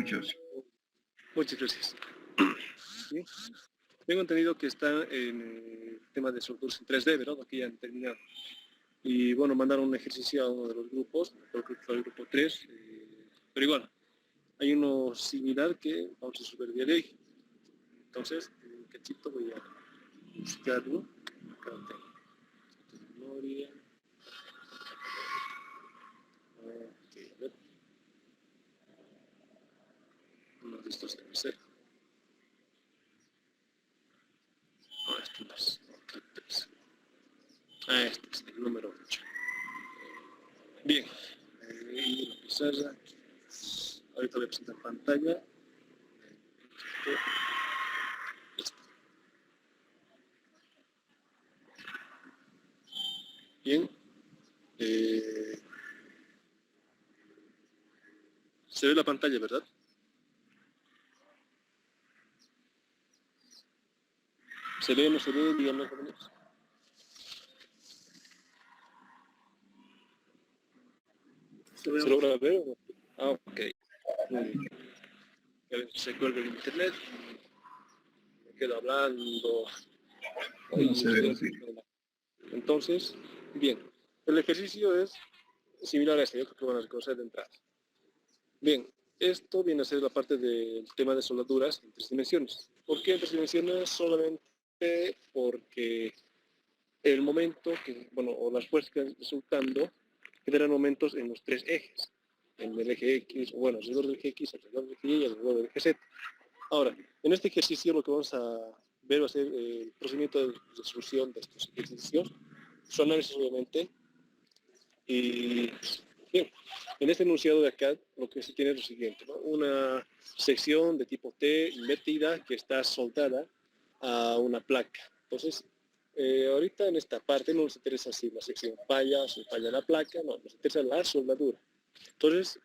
muchas. Muchas gracias. ¿Sí? Tengo entendido que está en el tema de soldaduras en 3D, ¿verdad? Aquí ya han terminado. Y bueno, mandaron un ejercicio a uno de los grupos, creo que fue el grupo 3, pero igual, hay uno similar que vamos a subir de ley. Entonces, un cachito voy a buscarlo. Acá lo tengo. Memoria. Ok, a ver. Uno de estos debe ser. No, este no es. Otro 3. Este es el número 8. Bien. Y la pizarra. Ahorita voy a presentar pantalla. Listo. Bien. Se ve la pantalla, ¿verdad? ¿Se ve o no se ve? Díganme, jóvenes. ¿Se logra ver o no? Ah, ok. Muy bien. A veces se cuelga el internet y me quedo hablando. No se ve, sí. Entonces, bien. El ejercicio es similar a este, yo creo que van a reconocer de entrada. Bien, esto viene a ser la parte del tema de soldaduras en 3 dimensiones. ¿Por qué en 3 dimensiones? Solamente porque el momento, o las fuerzas que van resultando generan momentos en los 3 ejes. En el eje X, alrededor del eje X, alrededor del eje Y y alrededor del eje Z. Ahora, en este ejercicio lo que vamos a ver va a ser el procedimiento de resolución de estos ejercicios, su análisis obviamente, y bien, en este enunciado de acá lo que se tiene es lo siguiente, ¿no? Una sección de tipo T invertida que está soldada a una placa. Entonces, ahorita en esta parte no nos interesa si la sección falla, si falla la placa, no, nos interesa la soldadura. Entonces,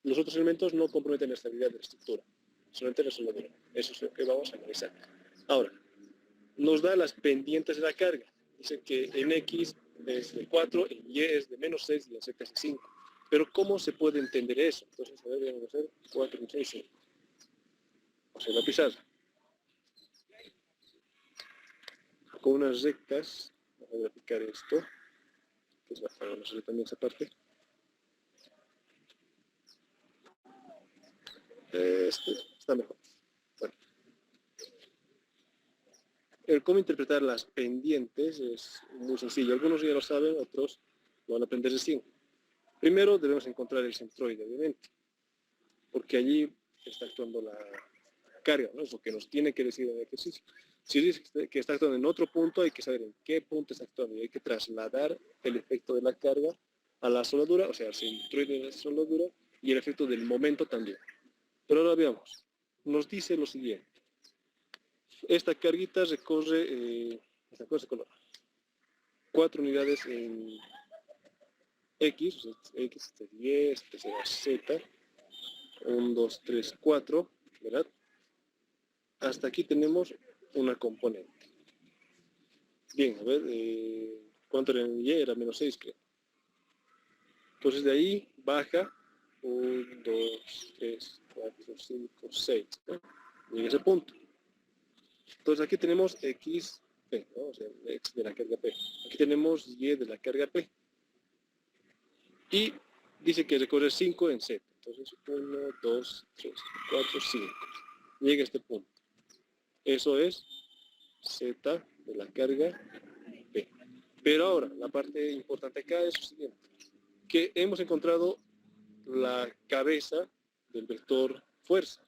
los otros elementos no comprometen la estabilidad de la estructura, solamente la soldadura. Eso es lo que vamos a analizar. Ahora, nos da las pendientes de la carga. Dice que en X es de 4, en Y es de menos 6 y en Z es de 5. Pero ¿cómo se puede entender eso? Entonces, a ver, vamos a hacer 4, 6, 5. O sea, la pizarra. Con unas rectas, vamos a graficar esto, que es bastante, vamos a hacer también esa parte. Este está mejor. Bueno. El cómo interpretar las pendientes es muy sencillo. Algunos ya lo saben, otros lo van a aprender recién. Primero debemos encontrar el centroide, obviamente, porque allí está actuando la carga, ¿no? Es lo que nos tiene que decir en el ejercicio. Si dice que está actuando en otro punto, hay que saber en qué punto está actuando y hay que trasladar el efecto de la carga a la soldadura, o sea, al centroide de la soldadura y el efecto del momento también. Pero ahora veamos. Nos dice lo siguiente. Esta carguita recorre, esta cosa color, 4 unidades en X, o sea, X, este es Y, este será Z, 1, 2, 3, 4, ¿verdad? Hasta aquí tenemos una componente. Bien, a ver, ¿cuánto era en Y? Era menos 6, creo. Entonces de ahí baja 1, 2, 3, 4, 5, 6. ¿no? Llega a ese punto. Entonces aquí tenemos X, P, ¿no? O sea, X de la carga P. Aquí tenemos Y de la carga P. Y dice que recorre 5 en Z. Entonces 1, 2, 3, 4, 5. Llega a este punto. Eso es Z de la carga P. Pero ahora, la parte importante acá es lo siguiente, que hemos encontrado la cabeza del vector fuerza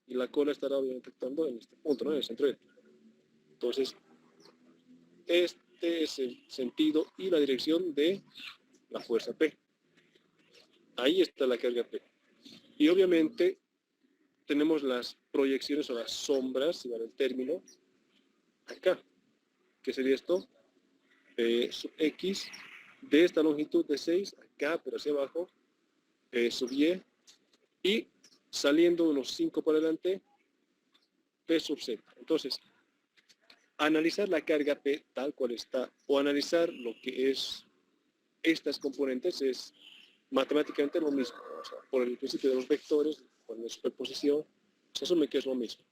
y la cola estará obviamente actuando en este punto, ¿no? En el centro. Entonces, este es el sentido y la dirección de la fuerza P. Ahí está la carga P. Y obviamente tenemos las proyecciones o las sombras, si vale el término, acá. ¿Qué sería esto? Sub X de esta longitud de 6, acá, pero hacia abajo, sub Y, y saliendo unos 5 por adelante, P sub Z. Entonces, analizar la carga P tal cual está, o analizar lo que es estas componentes es matemáticamente es lo mismo. O sea, por el principio de los vectores, por la superposición, se asume que es lo mismo.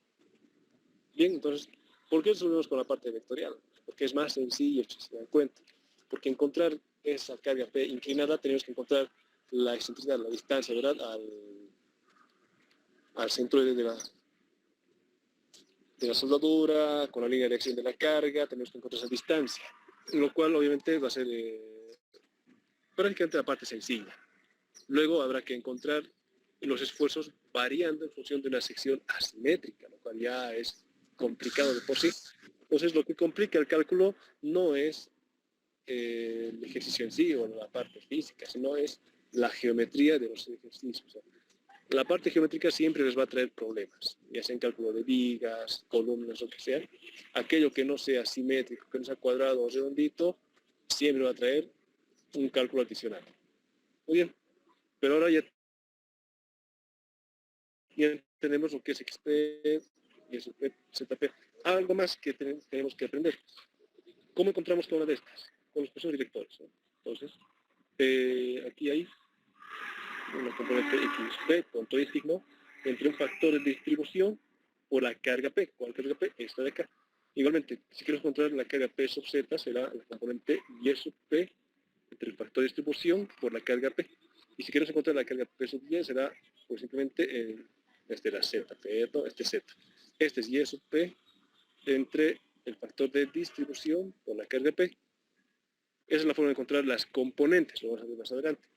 Bien, entonces, ¿por qué resolvemos con la parte vectorial? Porque es más sencillo, si se dan cuenta. Porque encontrar esa carga P inclinada, tenemos que encontrar la excentricidad, la distancia, ¿verdad? Al centroide de la soldadura, con la línea de acción de la carga, tenemos que encontrar esa distancia. Lo cual, obviamente, va a ser prácticamente la parte sencilla. Luego habrá que encontrar los esfuerzos variando en función de una sección asimétrica, lo cual ya es complicado de por sí. Entonces, lo que complica el cálculo no es el ejercicio en sí o la parte física, sino es la geometría de los ejercicios. La parte geométrica siempre les va a traer problemas, ya sea en cálculo de vigas, columnas, lo que sea. Aquello que no sea simétrico, que no sea cuadrado o redondito, siempre va a traer un cálculo adicional. Muy bien, pero ahora ya tenemos lo que es XP, YSP, ZP. Algo más que tenemos que aprender. ¿Cómo encontramos cada una de estas? Con los expresores y vectores. Entonces, aquí hay una componente XP con todo el signo entre un factor de distribución por la carga P. ¿Cuál carga P? Esta de acá. Igualmente, si quiero encontrar la carga P sub Z, será la componente Y sub P entre el factor de distribución por la carga P. Y si quiero encontrar la carga P sub Y, será pues simplemente la Z, este Z. Este es Y sub P entre el factor de distribución por la carga P. Esa es la forma de encontrar las componentes, lo vamos a ver más adelante.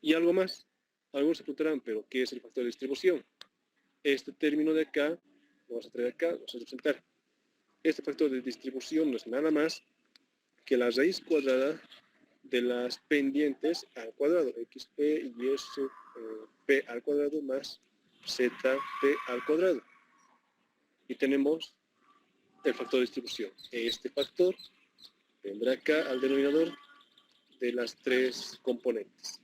Y algo más, algunos se preguntarán, pero ¿qué es el factor de distribución? Este término de acá, lo vamos a traer acá, lo vamos a representar. Este factor de distribución no es nada más que la raíz cuadrada de las pendientes al cuadrado, xp y s p al cuadrado más zp al cuadrado. Y tenemos el factor de distribución. Este factor vendrá acá al denominador de las tres componentes.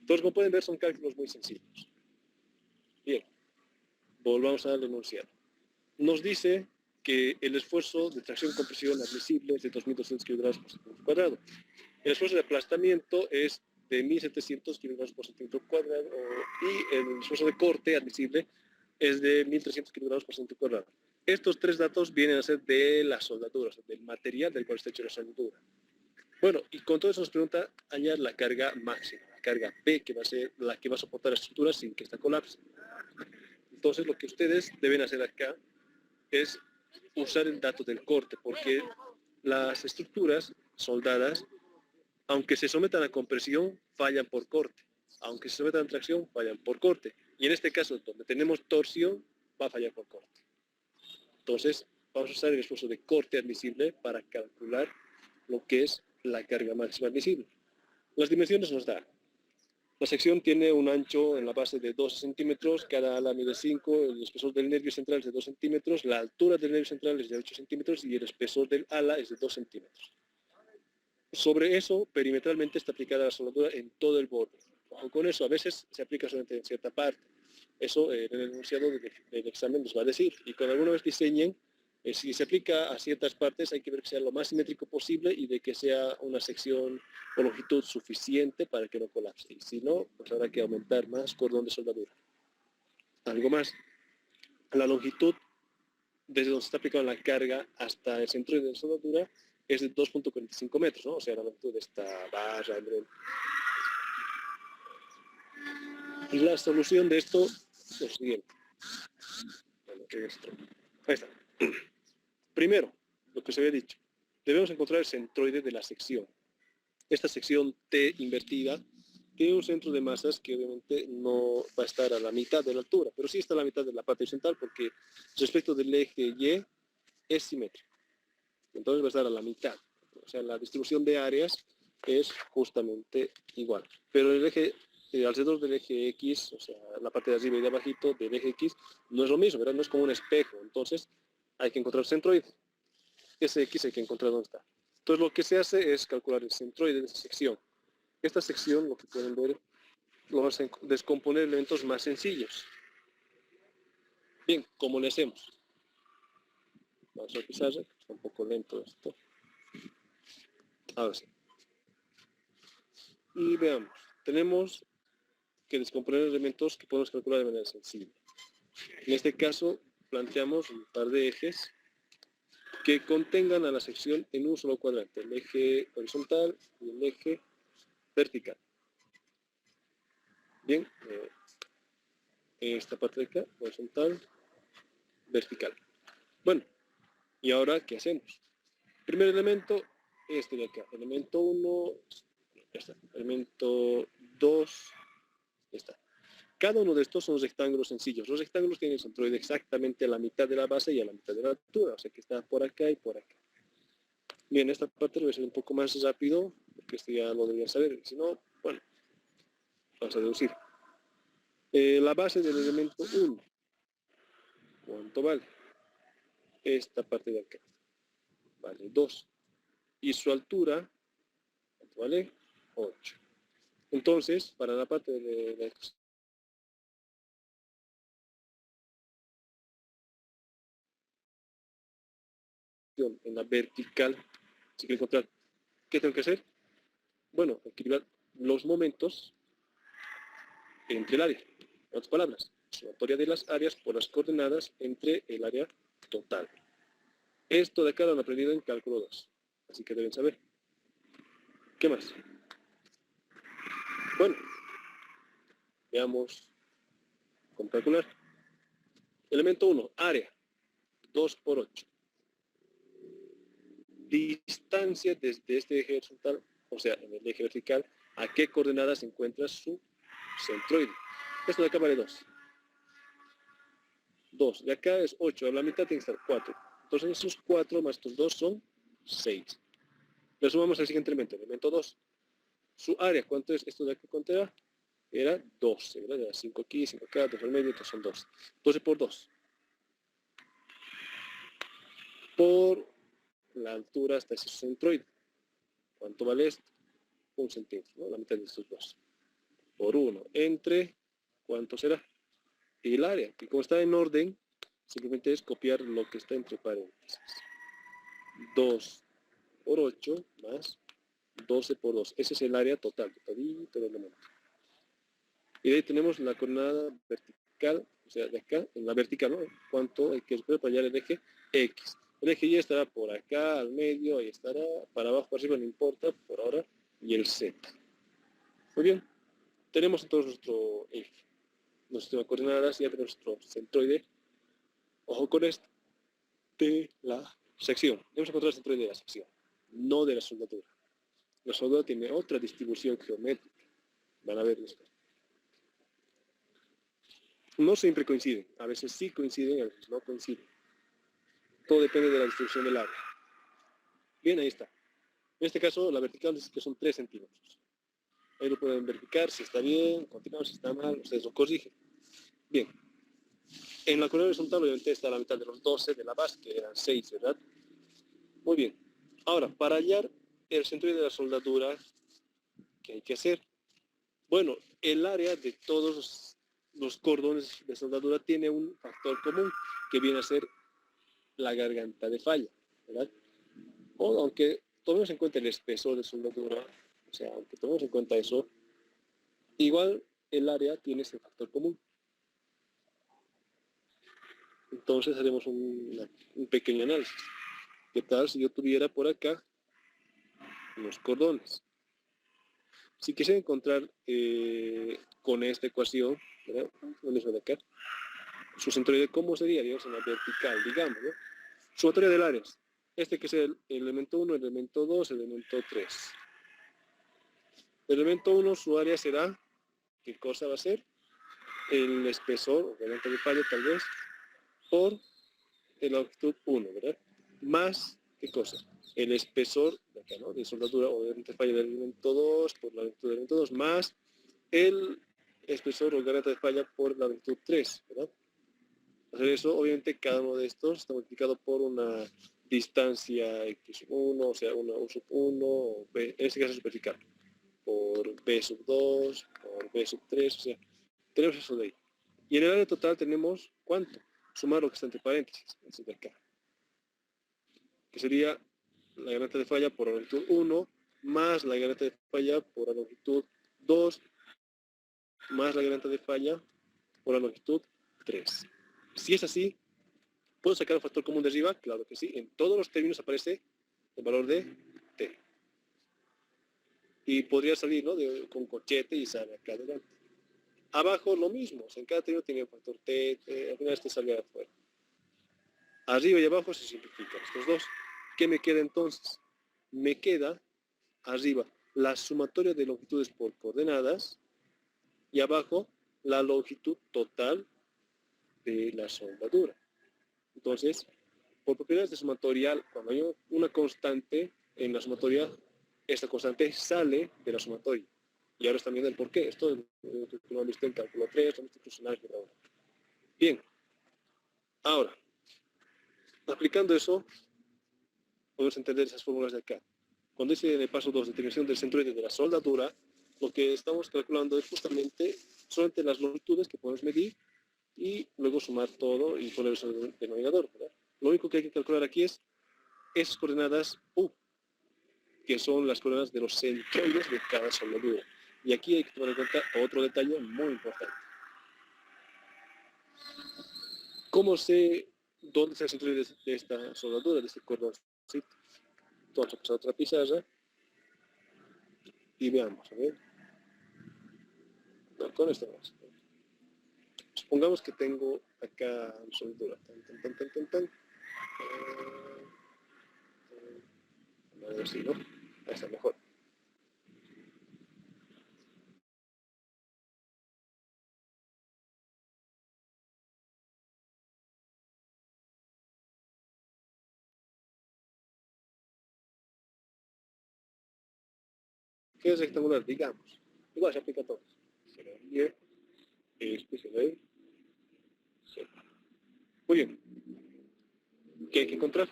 Entonces, como pueden ver, son cálculos muy sencillos. Bien, volvamos al enunciado. Nos dice que el esfuerzo de tracción-compresión admisible es de 2.200 kilogramos por centímetro cuadrado. El esfuerzo de aplastamiento es de 1.700 kilogramos por centímetro cuadrado y el esfuerzo de corte admisible es de 1.300 kilogramos por centímetro cuadrado. Estos tres datos vienen a ser de la soldadura, o sea, del material del cual está hecho la soldadura. Bueno, y con todo eso nos pregunta hallar la carga máxima, la carga P, que va a ser la que va a soportar la estructura sin que esta colapse. Entonces, lo que ustedes deben hacer acá es usar el dato del corte, porque las estructuras soldadas, aunque se sometan a compresión, fallan por corte. Aunque se sometan a tracción, fallan por corte. Y en este caso, donde tenemos torsión, va a fallar por corte. Entonces, vamos a usar el esfuerzo de corte admisible para calcular lo que es la carga máxima admisible. Las dimensiones nos da. La sección tiene un ancho en la base de 12 centímetros, cada ala mide 5, el espesor del nervio central es de 2 centímetros, la altura del nervio central es de 8 centímetros y el espesor del ala es de 2 centímetros. Sobre eso, perimetralmente está aplicada la soldadura en todo el borde. Ojo con eso, a veces se aplica solamente en cierta parte. Eso en el enunciado del examen nos va a decir. Y cuando alguna vez diseñen, si se aplica a ciertas partes, hay que ver que sea lo más simétrico posible y de que sea una sección o longitud suficiente para que no colapse. Y si no, pues habrá que aumentar más cordón de soldadura. Algo más. La longitud desde donde se está aplicando la carga hasta el centro de soldadura es de 2.45 metros, ¿no? O sea, la longitud de esta barra. Y la solución de esto es lo siguiente. Ahí está. Primero, lo que se había dicho, debemos encontrar el centroide de la sección. Esta sección T invertida tiene un centro de masas que obviamente no va a estar a la mitad de la altura, pero sí está a la mitad de la parte horizontal porque respecto del eje Y es simétrico. Entonces va a estar a la mitad. O sea, la distribución de áreas es justamente igual. Pero el eje, alrededor del eje X, o sea, la parte de arriba y de abajito del eje X, no es lo mismo, ¿verdad? No es como un espejo. Entonces hay que encontrar el centroide. Ese X hay que encontrar dónde está. Entonces lo que se hace es calcular el centroide de esa sección. Esta sección, lo que pueden ver, lo vamos a descomponer en elementos más sencillos. Bien, ¿cómo le hacemos? Vamos a pizarra, está un poco lento esto. Ahora sí. Y veamos. tenemos que descomponer elementos que podemos calcular de manera sencilla. En este caso, planteamos un par de ejes que contengan a la sección en un solo cuadrante, el eje horizontal y el eje vertical. Bien, esta parte de acá, horizontal, vertical. Bueno, ¿y ahora qué hacemos? Primer elemento, este de acá. Elemento 1, ya está. Elemento 2, ya está. Cada uno de estos son rectángulos sencillos. Los rectángulos tienen el centroide exactamente a la mitad de la base y a la mitad de la altura, o sea que está por acá y por acá. Bien, esta parte lo voy a hacer un poco más rápido, porque esto ya lo deberían saber. Si no, bueno, vamos a deducir. La base del elemento 1, ¿cuánto vale? Esta parte de acá, vale 2. Y su altura, ¿cuánto vale? 8. Entonces, para la parte de la ecuación en la vertical, si quiero encontrar, ¿qué tengo que hacer? Bueno, equilibrar los momentos entre el área. En otras palabras, sumatoria de las áreas por las coordenadas entre el área total. Esto de acá lo han aprendido en cálculo 2, así que deben saber. ¿Qué más? Bueno, veamos cómo calcular. Elemento 1, área, 2 por 8. Distancia desde este eje horizontal, o sea, en el eje vertical, a qué coordenada se encuentra su centroide. Esto de acá vale 2. 2. De acá es 8. A la mitad tiene que estar 4. Entonces esos 4 más estos 2 son 6. Le sumamos al siguiente elemento. Elemento 2. Su área, ¿cuánto es? Esto de acá, ¿cuánto era? Era 12, ¿verdad? Era 5 aquí, 5 acá, 2 al medio, entonces son 12. 12 por 2. Por la altura hasta ese centroide. ¿Cuánto vale esto? 1 centímetro, ¿no? La mitad de estos 2. Por 1. Entre, ¿cuánto será? El área. Y como está en orden, simplemente es copiar lo que está entre paréntesis. 2 por 8 más 12 por 2. Ese es el área total, todito el elemento. Y de ahí tenemos la coordenada vertical, o sea, de acá, en la vertical, ¿no? ¿Cuánto hay que esperar para hallar el eje X? El eje Y estará por acá, al medio, ahí estará, para abajo, para arriba, no importa, por ahora, y el Z. Muy bien, tenemos entonces nuestro eje, nuestro sistema de coordenadas, ya tenemos nuestro centroide. Ojo con esto, de la sección. Debemos encontrar el centroide de la sección, no de la soldadura. La soldadura tiene otra distribución geométrica. Van a ver después. No siempre coinciden. A veces sí coinciden, a veces no coinciden. Todo depende de la distribución del área. Bien, ahí está. En este caso, la vertical dice que son 3 centímetros. Ahí lo pueden verificar si está bien, continuamos si está mal, ustedes lo corrigen. Bien. En la coordenada horizontal, obviamente, está la mitad de los 12 de la base, que eran 6, ¿verdad? Muy bien. Ahora, para hallar el centroide de la soldadura, ¿qué hay que hacer? Bueno, el área de todos los cordones de soldadura tiene un factor común, que viene a ser la garganta de falla, ¿verdad? O aunque tomemos en cuenta el espesor de soldadura, o sea, aunque tomemos en cuenta eso, igual el área tiene ese factor común. Entonces haremos un pequeño análisis. ¿Qué tal si yo tuviera por acá los cordones? Si quisiera encontrar con esta ecuación, ¿verdad? Lo mismo de acá, su centroide, ¿cómo sería? Digamos, en la vertical, digamos, ¿no? Sumatoria del área. Este que es el elemento 1, el elemento 2, el elemento 3. El elemento 1, su área será, ¿qué cosa va a ser? El espesor, obviamente de falla tal vez, por la longitud 1, ¿verdad? Más, ¿qué cosa? El espesor de acá, ¿no? De soldadura, obviamente de falla del elemento 2, por la longitud del elemento 2, más el espesor o garganta de falla por la longitud 3, ¿verdad? Hacer eso, obviamente cada uno de estos está multiplicado por una distancia x1, o sea, u sub 1, o b, en este caso es vertical, por b sub 2, por b sub 3, o sea, tenemos eso de ahí. Y en el área total tenemos, ¿cuánto? Sumar lo que está entre paréntesis, eso de acá. Que sería la garganta de falla por la longitud 1, más la garganta de falla por la longitud 2, más la garanta de falla por la longitud 3. Si es así, ¿puedo sacar un factor común de arriba? Claro que sí. En todos los términos aparece el valor de t. Y podría salir, ¿no? Con corchete y sale acá adelante. Abajo lo mismo. O sea, en cada término tiene un factor t, al final este sale afuera. Arriba y abajo se simplifican estos dos. ¿Qué me queda entonces? Me queda arriba la sumatoria de longitudes por coordenadas y abajo la longitud total de la soldadura. Entonces, por propiedades de sumatoria, cuando hay una constante en la sumatoria, esta constante sale de la sumatoria. Y ahora están viendo el por qué. Esto lo han visto en cálculo 3, lo han visto incluso en álgebra 1. Bien. Ahora, aplicando eso, podemos entender esas fórmulas de acá. Cuando dice en el paso 2, determinación del centroide de la soldadura, lo que estamos calculando es justamente solamente las longitudes que podemos medir y luego sumar todo y poner eso en el denominador, ¿verdad? Lo único que hay que calcular aquí es esas coordenadas U, que son las coordenadas de los centroides de cada soldadura. Y aquí hay que tomar en cuenta otro detalle muy importante. ¿Cómo sé dónde está el centroide de esta soldadura, de este cordoncito? Entonces, pasar otra pizarra y veamos, a ver. No, con esto vamos. Supongamos que tengo acá la soldadura. A ver si, ¿no? Ahí está mejor. ¿Qué es rectangular? Digamos. Igual se aplica a todos. Se le ríe, se le Muy bien. ¿Qué hay que encontrar?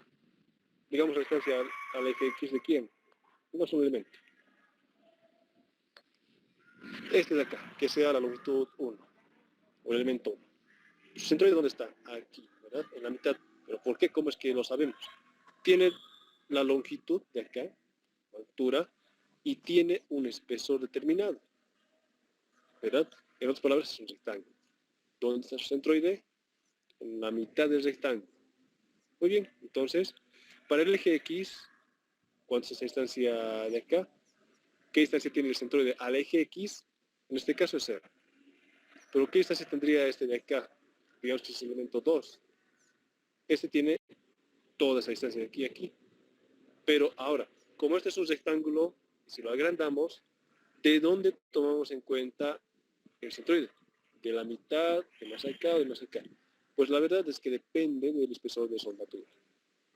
Digamos la distancia al eje X de quién. No es un elemento. Este de acá, que sea la longitud 1, o el elemento 1. ¿Su centroide dónde está? Aquí, ¿verdad? En la mitad. ¿Pero por qué? ¿Cómo es que lo sabemos? Tiene la longitud de acá, la altura, y tiene un espesor determinado, ¿verdad? En otras palabras, es un rectángulo. ¿Dónde está su centroide? En la mitad del rectángulo. Muy bien, entonces, para el eje X, ¿cuánto es esa distancia de acá? ¿Qué distancia tiene el centroide al eje X? En este caso es 0. ¿Pero qué distancia tendría este de acá? Digamos que es el elemento 2. Este tiene toda esa distancia de aquí a aquí. Pero ahora, como este es un rectángulo, si lo agrandamos, ¿de dónde tomamos en cuenta el centroide? ¿De la mitad, de más acá o de más acá? Pues la verdad es que depende del espesor de soldadura.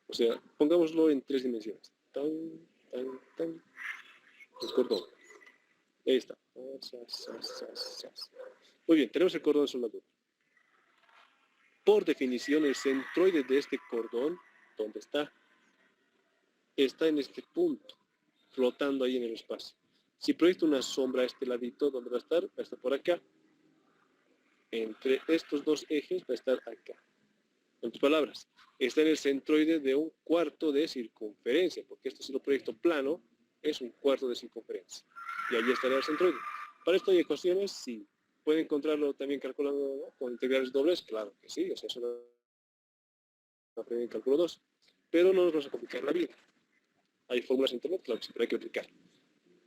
O sea, pongámoslo en 3 dimensiones. El cordón. Ahí está. Muy bien, tenemos el cordón de soldadura. Por definición, el centroide de este cordón, ¿dónde está? Está en este punto, flotando ahí en el espacio. Si proyecto una sombra a este ladito, ¿dónde va a estar? Va a estar por acá. Entre estos dos ejes va a estar acá. En otras palabras, está en el centroide de un cuarto de circunferencia, porque esto si lo proyecto plano, es un cuarto de circunferencia. Y allí estaría el centroide. Para esto hay ecuaciones, sí. ¿Puede encontrarlo también calculando, ¿no? Con integrales dobles? Claro que sí, o sea, eso lo aprendí en cálculo 2. Pero no nos vamos a complicar la vida. Hay fórmulas en internet, claro que sí, pero hay que aplicar.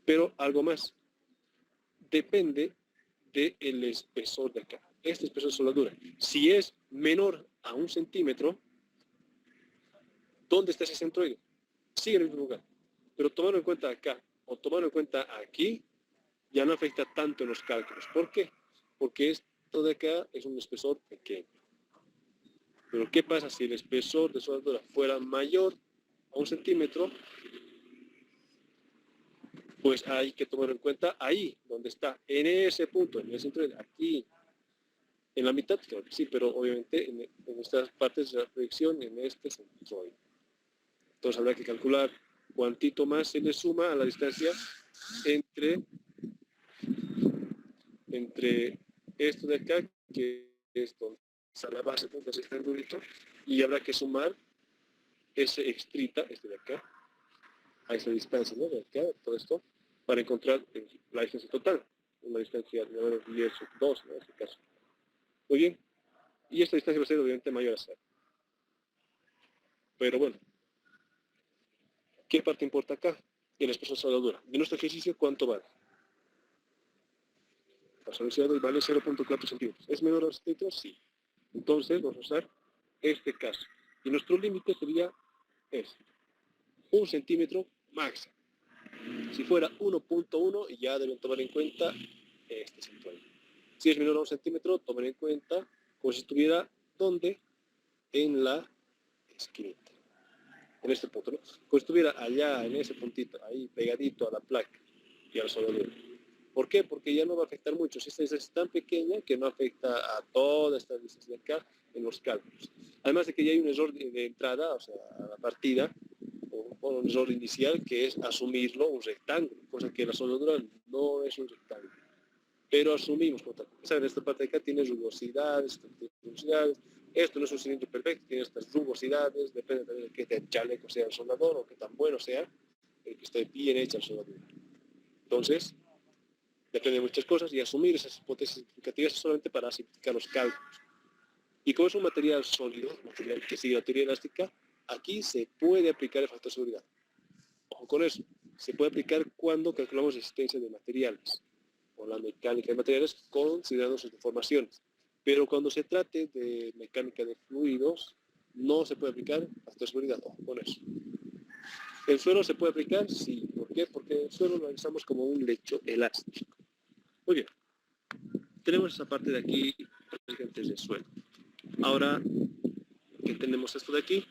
Pero algo más. Depende del espesor de acá. Este espesor de soldadura. Si es menor a 1 centímetro, ¿dónde está ese centroide? Sigue en el mismo lugar. Pero tomarlo en cuenta acá o tomarlo en cuenta aquí, ya no afecta tanto en los cálculos. ¿Por qué? Porque esto de acá es un espesor pequeño. Pero ¿qué pasa si el espesor de soldadura fuera mayor a 1 centímetro? Pues hay que tomarlo en cuenta ahí, donde está, en ese punto, en el centroide, aquí, en la mitad, claro que sí, pero obviamente en estas partes de la proyección, en este centroide. Entonces habrá que calcular cuántito más se le suma a la distancia entre esto de acá, que es donde está la base, donde se está el triangulito, y habrá que sumar ese extrita, este de acá, a esa distancia, ¿no? De acá, todo esto, para encontrar la distancia total. una distancia de menos 10 sub 2, ¿no? En este caso. Muy bien. Y esta distancia va a ser obviamente mayor a 0. Pero bueno, ¿qué parte importa acá? El espesor de soldadura. De nuestro ejercicio, ¿cuánto vale? La solución vale 0.4 centímetros. ¿Es menor a 2 centímetros? Sí. Entonces vamos a usar este caso. Y nuestro límite sería este. 1 centímetro máximo. Si fuera 1.1, ya deben tomar en cuenta este centroide. Si es menor a 1 centímetro, tomen en cuenta como si estuviera, ¿dónde? En la esquinita. En este punto, ¿no? Como si estuviera allá, en ese puntito, ahí pegadito a la placa y al soldadura. ¿Por qué? Porque ya no va a afectar mucho. Si esta distancia es tan pequeña que no afecta a toda esta distancia de acá en los cálculos. Además de que ya hay un error de entrada, o sea, a la partida, o un error inicial, que es asumirlo un rectángulo, cosa que la soldadura no es un rectángulo. Pero asumimos, como saben, esta parte de acá tiene rugosidades, esto no es un cilindro perfecto, tiene estas rugosidades, depende también de qué tan chaleco sea el soldador o qué tan bueno sea el que esté bien hecha el soldadura. Entonces, depende de muchas cosas y asumir esas hipótesis significativas solamente para simplificar los cálculos. Y como es un material sólido, material que sigue la teoría elástica, aquí se puede aplicar el factor de seguridad. Ojo con eso, se puede aplicar cuando calculamos resistencia de materiales o la mecánica de materiales considerando sus deformaciones. Pero cuando se trate de mecánica de fluidos, no se puede aplicar factor de seguridad. Ojo con eso. ¿El suelo se puede aplicar? Sí. ¿Por qué? Porque el suelo lo analizamos como un lecho elástico. Muy bien. Tenemos esa parte de aquí, presentes de suelo. Ahora que tenemos esto de aquí,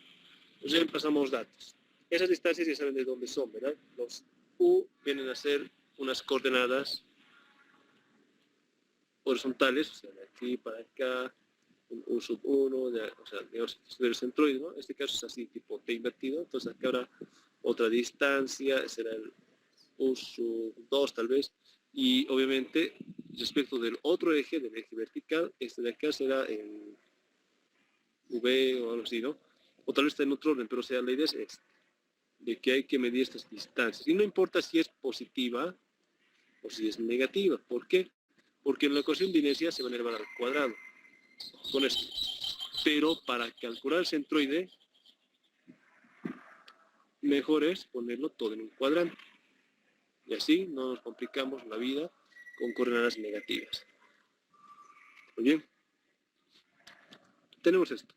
pues ya pasamos datos. Esas distancias ya saben de dónde son, ¿verdad? Los U vienen a ser unas coordenadas horizontales, o sea, de aquí para acá, un U sub 1, o sea, digamos, del centroide, ¿no? En este caso es así, tipo T invertido, entonces acá habrá otra distancia, será el U sub 2 tal vez, y obviamente respecto del otro eje, del eje vertical, este de acá será el V o algo así, ¿no? O tal vez está en otro orden, pero o sea, la idea es esta, de que hay que medir estas distancias. Y no importa si es positiva o si es negativa. ¿Por qué? Porque en la ecuación de inercia se va a elevar al cuadrado, con esto. Pero para calcular el centroide, mejor es ponerlo todo en un cuadrante. Y así no nos complicamos la vida con coordenadas negativas. Muy bien. Tenemos esto.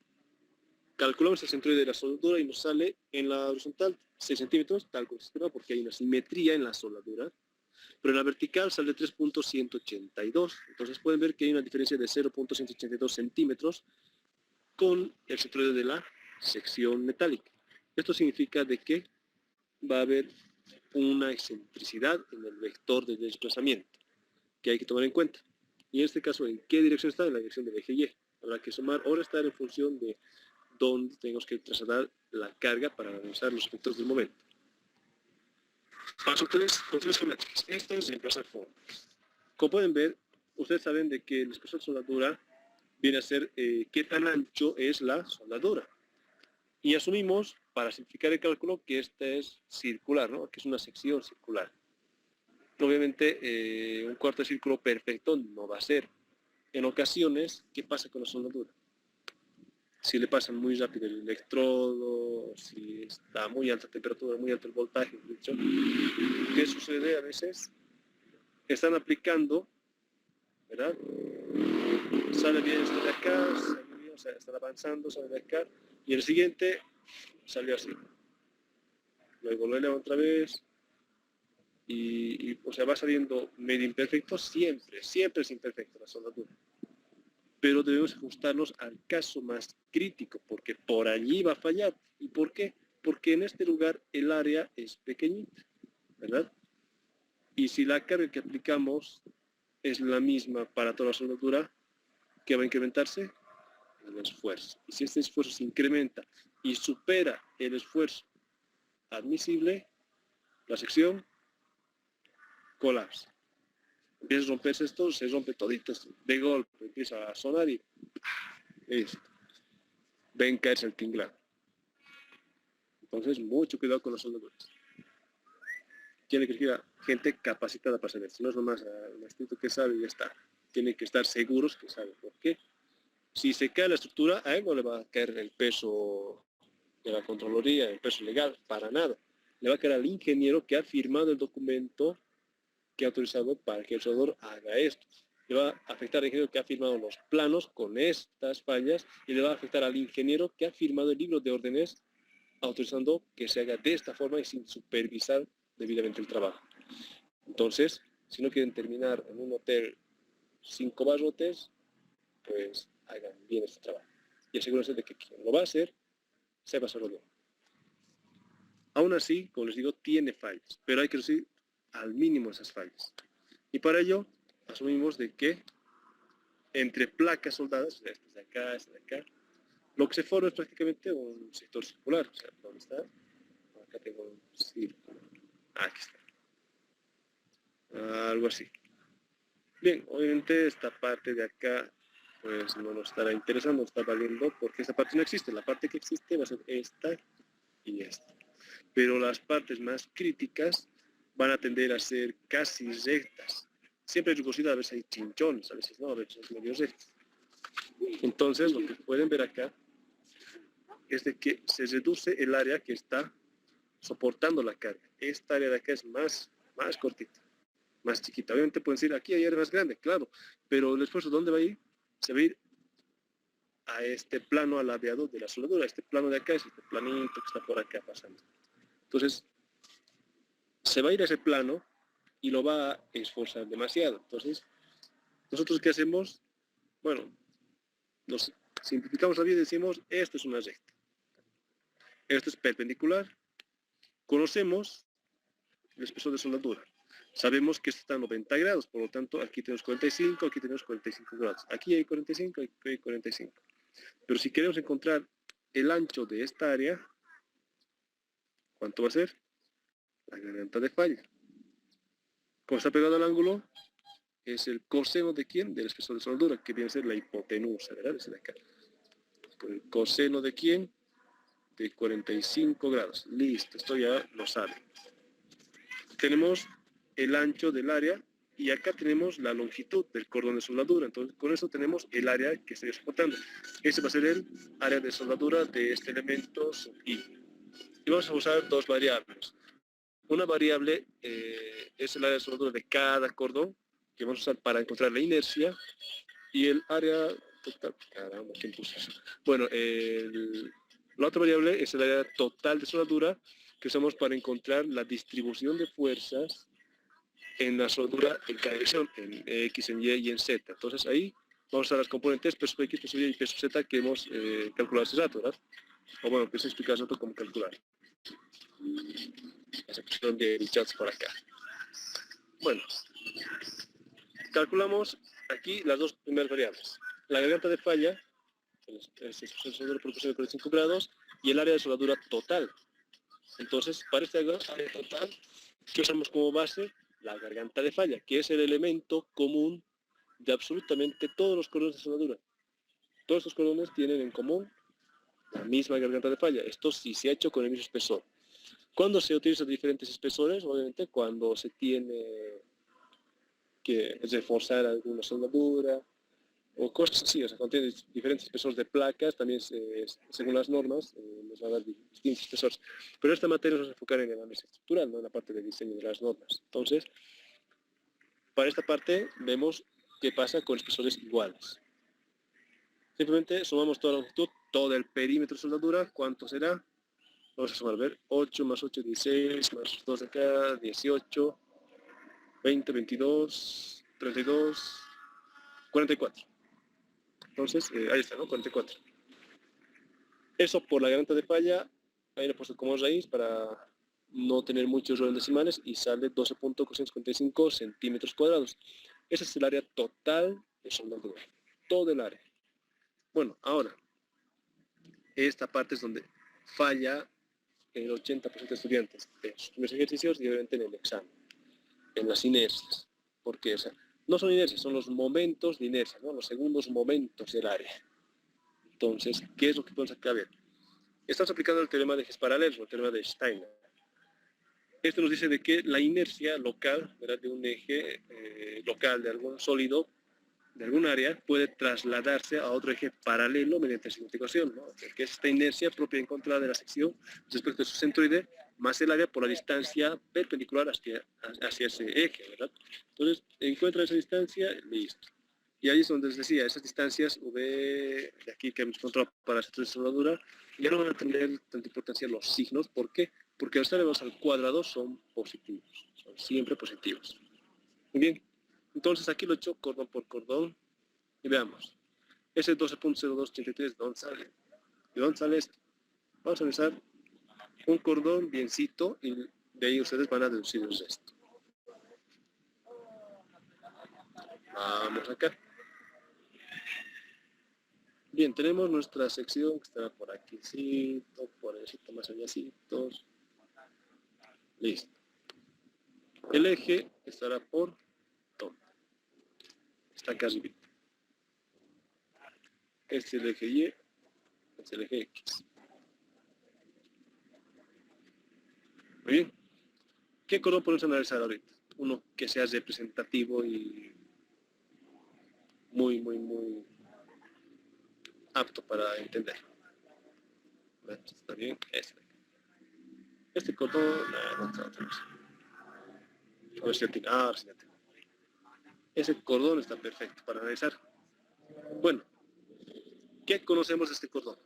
Calculamos el centroide de la soldadura y nos sale en la horizontal 6 centímetros, tal como se espera, porque hay una simetría en la soldadura. Pero en la vertical sale 3.182. Entonces pueden ver que hay una diferencia de 0.182 centímetros con el centroide de la sección metálica. Esto significa de que va a haber una excentricidad en el vector de desplazamiento que hay que tomar en cuenta. Y en este caso, ¿en qué dirección está? En la dirección del eje Y. Habrá que sumar o restar en función de dónde tenemos que trasladar la carga para analizar los efectos del momento. Paso 3, funciones geométricas. Esto es reemplazar fórmulas. Como pueden ver, ustedes saben de que el espesor de soldadura viene a ser qué tan ancho es la soldadura. Y asumimos, para simplificar el cálculo, que esta es circular, ¿no? Que es una sección circular. Obviamente, un cuarto de círculo perfecto no va a ser. En ocasiones, ¿qué pasa con la soldadura? Si le pasan muy rápido el electrodo, si está a muy alta temperatura, muy alto el voltaje, ¿dicho? ¿Qué sucede a veces? Están aplicando, ¿verdad? Sale bien esto de acá, sale bien, o sea, están avanzando, sale de acá, y el siguiente salió así. Luego lo elevan otra vez, y o sea, va saliendo medio imperfecto, siempre es imperfecto la soldadura. Pero debemos ajustarnos al caso más crítico, porque por allí va a fallar. ¿Y por qué? Porque en este lugar el área es pequeñita, ¿verdad? Y si la carga que aplicamos es la misma para toda la soldadura, ¿qué va a incrementarse? El esfuerzo. Y si este esfuerzo se incrementa y supera el esfuerzo admisible, la sección colapsa. Empieza a romperse esto, se rompe todito de golpe, empieza a sonar y listo. Ven caerse el tinglado. Entonces, mucho cuidado con las soldaduras. tiene que ir a gente capacitada para hacer esto. No es nomás un instituto que sabe y ya está. Tienen que estar seguros que sabe por qué. Si se cae la estructura, a él no le va a caer el peso de la Contraloría, el peso legal, para nada. Le va a caer al ingeniero que ha firmado el documento que ha autorizado para que el soldador haga esto. Le va a afectar al ingeniero que ha firmado los planos con estas fallas y le va a afectar al ingeniero que ha firmado el libro de órdenes autorizando que se haga de esta forma y sin supervisar debidamente el trabajo. Entonces, si no quieren terminar en un hotel 5 barrotes, pues hagan bien este trabajo. Y asegúrense de que quien lo va a hacer, sepa hacerlo bien. Aún así, como les digo, tiene fallas, pero hay que reducir al mínimo esas fallas. Y para ello, asumimos de que entre placas soldadas, esta de acá, esta de acá, lo que se forma es prácticamente un sector circular. O sea, ¿dónde está? Acá tengo un círculo. Aquí está. Algo así. Bien, obviamente esta parte de acá pues no nos estará interesando, nos está valiendo porque esta parte no existe. La parte que existe va a ser esta y esta. Pero las partes más críticas van a tender a ser casi rectas. Siempre hay rugosidad, a veces hay chinchones, a veces no, a veces es medio recto. Entonces lo que pueden ver acá es de que se reduce el área que está soportando la carga. Esta área de acá es más cortita, más chiquita. Obviamente pueden decir, aquí hay área más grande, claro, pero el esfuerzo, ¿dónde va a ir? Se va a ir a este plano alabeado de la soldadura. Este plano de acá es este planito que está por acá pasando. Entonces, se va a ir a ese plano y lo va a esforzar demasiado. Entonces, ¿nosotros qué hacemos? Bueno, nos simplificamos la vida y decimos, esto es una recta. Esto es perpendicular. Conocemos el espesor de soldadura. Sabemos que esto está a 90 grados, por lo tanto, aquí tenemos 45, aquí tenemos 45 grados. Aquí hay 45, aquí hay 45. Pero si queremos encontrar el ancho de esta área, ¿cuánto va a ser? La garganta de falla. Como está pegado al ángulo, es el coseno de quién? Del espesor de soldadura, que viene a ser la hipotenusa, ¿verdad? Es de acá. Por el coseno de quién? De 45 grados. Listo, esto ya lo saben. Tenemos el ancho del área y acá tenemos la longitud del cordón de soldadura. Entonces, con eso tenemos el área que estaría soportando. Ese va a ser el área de soldadura de este elemento sub I. Y vamos a usar dos variables. Una variable es el área de soldadura de cada cordón, que vamos a usar para encontrar la inercia, y el área total. Caramba, ¿quién puso eso? Bueno, la otra variable es el área total de soldadura, que usamos para encontrar la distribución de fuerzas en la soldadura en cada dirección, en X, en Y y en Z. Entonces ahí vamos a las componentes peso X, peso Y y peso Z que hemos calculado hace rato, ¿verdad? O bueno, que se explica hace rato cómo calcular. Esa cuestión de chats por acá. Bueno, calculamos aquí las dos primeras variables. La garganta de falla, es el soldadura por de 45 grados, y el área de soldadura total. Entonces, para esta área total, ¿qué usamos como base? La garganta de falla, que es el elemento común de absolutamente todos los cordones de soldadura. Todos estos cordones tienen en común la misma garganta de falla. Esto sí se ha hecho con el mismo espesor. ¿Cuándo se utilizan diferentes espesores? Obviamente cuando se tiene que reforzar alguna soldadura o cosas así. O sea, cuando tiene diferentes espesores de placas, también según las normas, nos van a dar distintos espesores. Pero esta materia nos va a enfocar en el análisis estructural, no en la parte de diseño de las normas. Entonces, para esta parte vemos qué pasa con espesores iguales. Simplemente sumamos toda la longitud, todo el perímetro de soldadura. ¿Cuánto será? Vamos a sumar, a ver, 8 más 8, 16, más 2 de acá, 18, 20, 22, 32, 44. Entonces, ahí está, ¿no? 44. Eso por la garganta de falla, ahí lo he puesto como raíz para no tener muchos errores decimales y sale 12.455 centímetros cuadrados. Ese es el área total de soldadura, todo el área. Bueno, ahora, esta parte es donde falla el 80% de estudiantes en sus primeros ejercicios y obviamente en el examen, en las inercias. Porque, o sea, no son inercias, son los momentos de inercia, ¿no? Los segundos momentos del área. Entonces, ¿qué es lo que podemos acá ver? Estamos aplicando el teorema de ejes paralelos, o el teorema de Steiner. Esto nos dice de que la inercia local, ¿verdad?, de un eje local de algún sólido, de algún área, puede trasladarse a otro eje paralelo mediante signo de ecuación, ¿no? Que es esta inercia propia encontrada de la sección respecto a su centroide más el área por la distancia perpendicular hacia ese eje, ¿verdad? Entonces, encuentra esa distancia, listo. Y ahí es donde les decía, esas distancias V de aquí que hemos encontrado para esta soldadura, ya no van a tener tanta importancia los signos. ¿Por qué? Porque los elevados al cuadrado son positivos, son siempre positivos. Muy bien, entonces aquí lo he hecho cordón por cordón y veamos. Ese 12.0283, ¿de dónde sale? ¿De dónde sale esto? Vamos a realizar un cordón biencito y de ahí ustedes van a deducir el resto. Vamos acá. Bien, tenemos nuestra sección que estará por aquí, por ahí, más allácitos. Listo. El eje estará por todo. Está acá arriba. Este es el eje Y, este es el eje X. Muy bien. ¿Qué cordón podemos analizar ahorita? Uno que sea representativo y muy apto para entender. Está bien, este cordón, no está otra cosa. A ver si atinar, ese cordón está perfecto para analizar. Bueno, ¿qué conocemos de este cordón?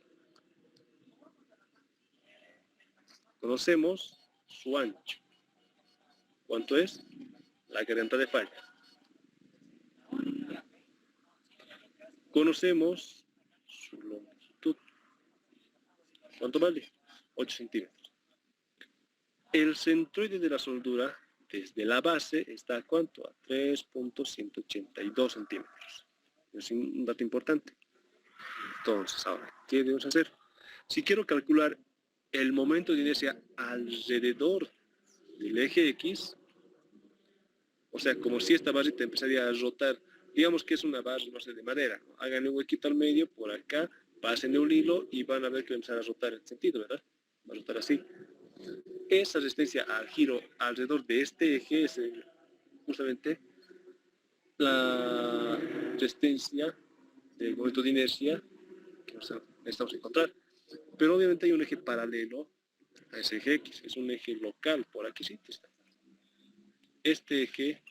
Conocemos su ancho. ¿Cuánto es? La garganta de falla. Conocemos su longitud. ¿Cuánto vale? 8 centímetros. El centroide de la soldadura, desde la base, está ¿a cuánto? A 3.182 centímetros. Es un dato importante. Entonces, ahora, ¿qué debemos hacer? Si quiero calcular el momento de inercia alrededor del eje X, o sea, como si esta barrita empezaría a rotar, digamos que es una barra, no sé, de madera, ¿no? Hagan un huequito al medio, por acá, pasen un hilo y van a ver que va a empezar a rotar el sentido, ¿verdad? Va a rotar así. Esa resistencia al giro alrededor de este eje es justamente la resistencia del momento de inercia que necesitamos encontrar. Pero obviamente hay un eje paralelo a ese eje X, es un eje local, por aquí sí está. Este eje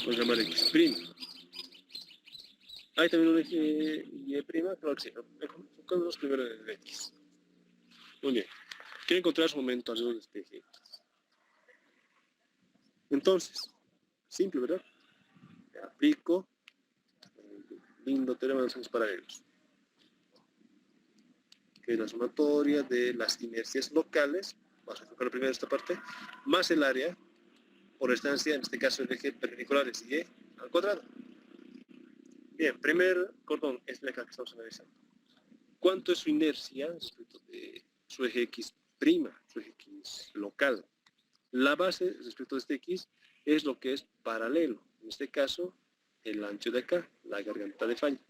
podemos llamar X'. Hay también un eje Y', claro que sí, enfocándonos primero en el X. Muy bien, quiero encontrar su momento alrededor de este eje X. Entonces, simple, ¿verdad? Aplico el lindo teorema de los ángulos paralelos, que es la sumatoria de las inercias locales, vamos a enfocar primero esta parte, más el área por estancia, en este caso el eje perpendicular es Y al cuadrado. Bien, primer cordón es la que estamos analizando. ¿Cuánto es su inercia respecto de su eje X', su eje X local? La base respecto de este X es lo que es paralelo. En este caso, el ancho de acá, la garganta de falla.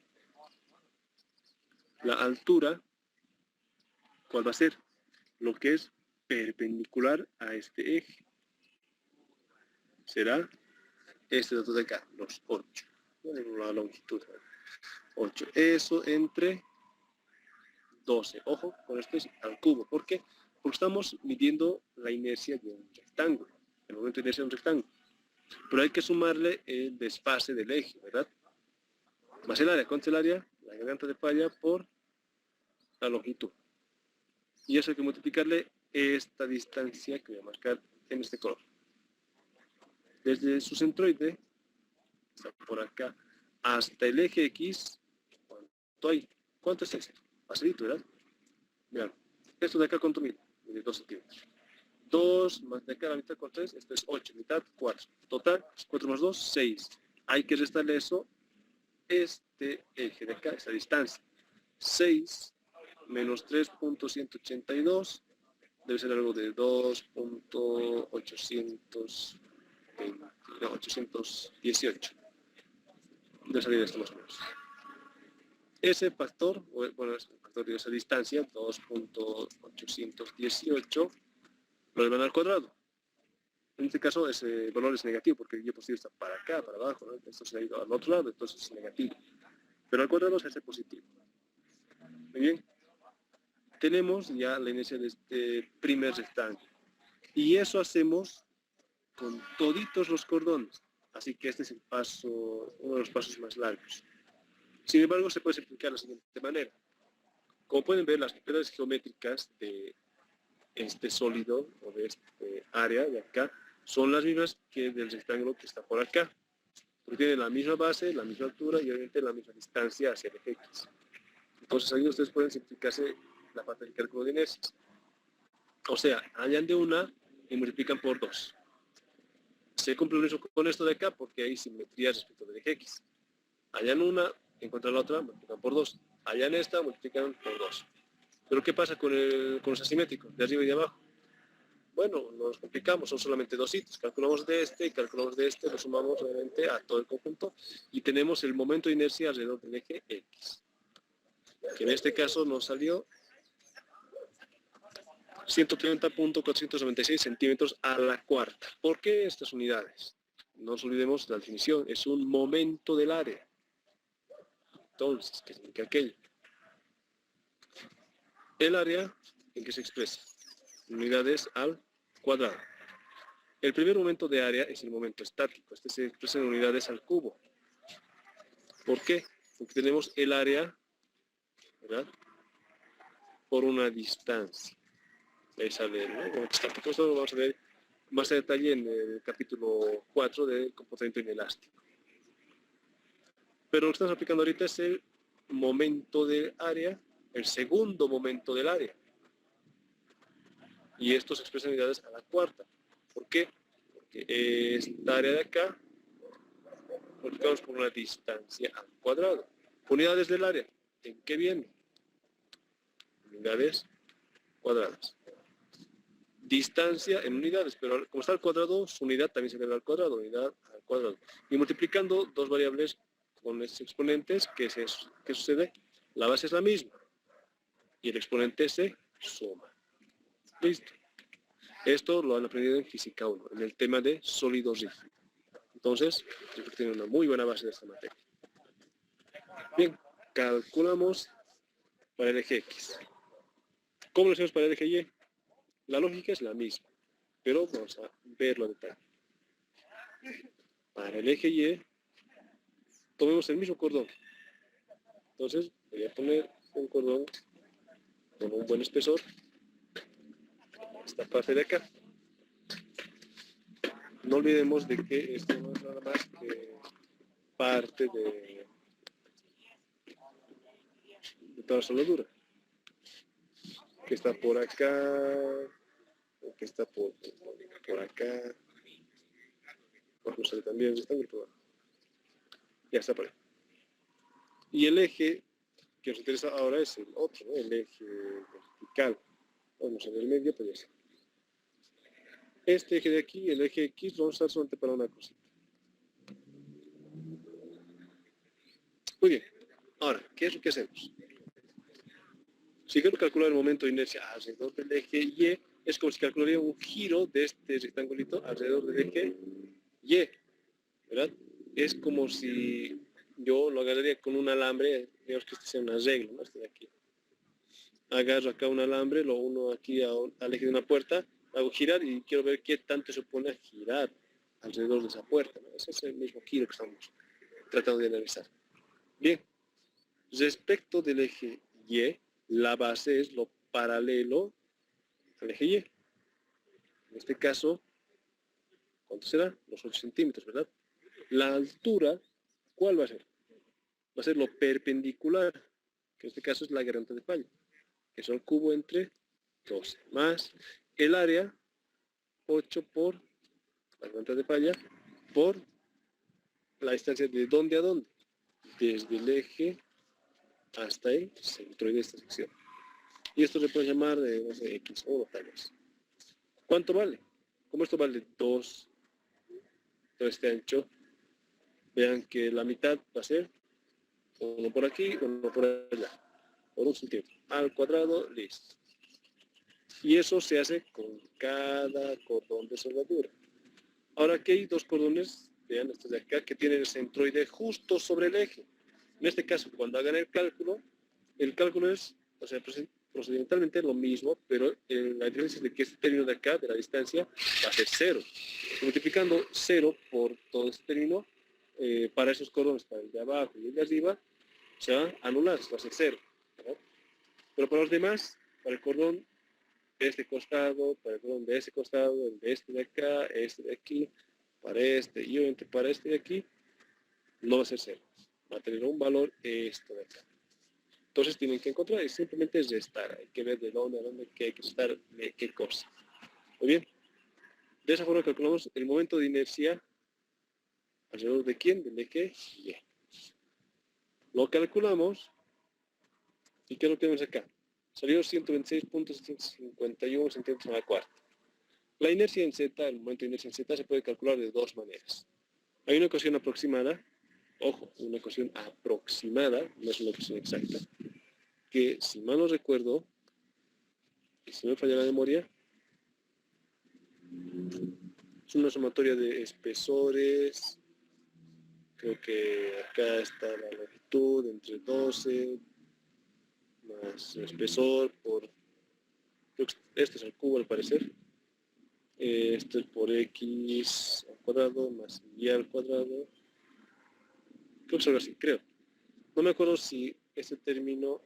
La altura, ¿cuál va a ser? Lo que es perpendicular a este eje. Será este dato de acá, los 8. La longitud, 8. Eso entre 12. Ojo, con esto es al cubo. ¿Por qué? Porque estamos midiendo la inercia de un rectángulo. El momento de inercia de un rectángulo. Pero hay que sumarle el desfase del eje, ¿verdad? Más el área. ¿Cuánto es el área? La garganta de falla por la longitud. Y eso hay que multiplicarle esta distancia que voy a marcar en este color. Desde su centroide, está por acá, hasta el eje X, ¿cuánto hay? ¿Cuánto es ese? Facilito, ¿verdad? Vean, esto de acá, ¿cuánto mide? Mide 2 centímetros. 2 más de acá a la mitad con 3, esto es 8, mitad 4. Total, 4 más 2, 6. Hay que restarle eso, este eje de acá, esta distancia. 6 menos 3.182 debe ser algo de 2.818. Debe salir esto más o menos. Ese factor, bueno, es el factor de esa distancia, 2.818, lo elevan al cuadrado. En este caso ese valor es negativo porque el y positivo está para acá, para abajo, ¿no? Esto se ha ido al otro lado, entonces es negativo. Pero al cuadrado se hace positivo. Muy bien. Tenemos ya la inercia de este primer rectángulo. Y eso hacemos con toditos los cordones. Así que este es el paso, uno de los pasos más largos. Sin embargo, se puede simplificar de la siguiente manera. Como pueden ver, las propiedades geométricas de este sólido o de este área de acá son las mismas que del rectángulo que está por acá. Porque tienen la misma base, la misma altura y obviamente la misma distancia hacia el eje X. Entonces ahí ustedes pueden simplificarse la parte del cálculo de inercias. O sea, hallan de una y multiplican por 2. Se cumple lo mismo con esto de acá porque hay simetría respecto del eje X. Hallan una, encuentran la otra, multiplican por 2. Hallan esta, multiplican por 2. Pero ¿qué pasa con los asimétricos, de arriba y de abajo? Bueno, nos complicamos, son solamente dos sitios. Calculamos de este y calculamos de este, lo sumamos obviamente a todo el conjunto y tenemos el momento de inercia alrededor del eje X. Que en este caso nos salió 130.496 centímetros a la cuarta. ¿Por qué estas unidades? No nos olvidemos de la definición, es un momento del área. Entonces, ¿qué significa aquello? El área, ¿en qué se expresa? Unidades al cuadrado. El primer momento de área es el momento estático. Este se expresa en unidades al cubo. ¿Por qué? Porque tenemos el área, ¿verdad?, por una distancia. Ahí sale, ¿no? Momento estático. Esto lo vamos a ver más a detalle en el capítulo 4 del comportamiento inelástico. Pero lo que estamos aplicando ahorita es el momento del área, el segundo momento del área. Y esto se expresa en unidades a la cuarta. ¿Por qué? Porque esta área de acá multiplicamos por una distancia al cuadrado. Unidades del área, ¿en qué viene? Unidades cuadradas. Distancia en unidades, pero como está al cuadrado, su unidad también se debe al cuadrado, unidad al cuadrado. Y multiplicando dos variables con estos exponentes, ¿qué sucede? La base es la misma y el exponente se suma. Listo. Esto lo han aprendido en Física 1, en el tema de sólidos rígidos. Entonces, yo creo que tienen una muy buena base de esta materia. Bien, calculamos para el eje X. ¿Cómo lo hacemos para el eje Y? La lógica es la misma, pero vamos a verlo a detalle. Para el eje Y, tomemos el mismo cordón. Entonces, voy a poner un cordón con un buen espesor. Esta parte de acá. No olvidemos de que esto no es nada más que parte de toda la soldadura. Que está por acá, que está por acá. Vamos a ver también, está muy por. Ya está por ahí. Y el eje que nos interesa ahora es el otro, ¿no? El eje vertical. Vamos a ver el medio, pues ya está. Este eje de aquí, el eje X, lo vamos a usar solamente para una cosita. Muy bien. Ahora, ¿qué es lo que hacemos? Si quiero calcular el momento de inercia alrededor del eje Y, es como si calcularía un giro de este rectangulito alrededor del eje Y, ¿verdad? Es como si yo lo agarraría con un alambre, digamos que este sea una regla, ¿no? Este de aquí. Agarro acá un alambre, lo uno aquí al eje de una puerta, hago girar y quiero ver qué tanto se pone a girar alrededor de esa puerta, ¿no? Ese es el mismo giro que estamos tratando de analizar. Bien, respecto del eje Y, la base es lo paralelo al eje Y. En este caso, ¿cuánto será? Los 8 centímetros, ¿verdad? La altura, ¿cuál va a ser? Va a ser lo perpendicular, que en este caso es la garganta de falla, que es el cubo entre 12, más el área, 8 por la garganta de falla, por la distancia de dónde a dónde, desde el eje hasta el centroide de esta sección. Y esto se puede llamar, no sé, X o tal vez. ¿Cuánto vale? Como esto vale 2, todo este ancho, vean que la mitad va a ser uno por aquí, uno por allá, por 1 centímetro. Al cuadrado, listo. Y eso se hace con cada cordón de soldadura. Ahora aquí hay dos cordones, vean estos de acá, que tienen el centroide justo sobre el eje. En este caso, cuando hagan el cálculo es, o sea, procedimentalmente lo mismo, pero la diferencia es de que este término de acá, de la distancia, va a ser 0. Multiplicando 0 por todo este término, para esos cordones, para el de abajo y el de arriba, se va a anular, va a ser 0. ¿verdad? Pero para los demás, para el cordón de este costado, para el cordón de ese costado, el de este de acá, este de aquí, para este y obviamente para este de aquí, no va a ser 0. Va a tener un valor esto de acá. Entonces tienen que encontrar y simplemente es restar. Hay que ver de dónde a dónde qué hay que restar, de qué cosa. Muy bien. De esa forma calculamos el momento de inercia alrededor de quién, del eje Y. Lo calculamos y ¿qué es lo que tenemos acá? Salió 126.751 centímetros a la cuarta. La inercia en Z, el momento de inercia en Z se puede calcular de dos maneras. Hay una ecuación aproximada, ojo, una ecuación aproximada, no es una ecuación exacta, que si mal no recuerdo, y si no me falla la memoria, es una sumatoria de espesores, creo que acá está la longitud entre 12 más el espesor por, creo que este es el cubo al parecer, esto es por x al cuadrado más y al cuadrado, creo que es algo así, creo. No me acuerdo si este término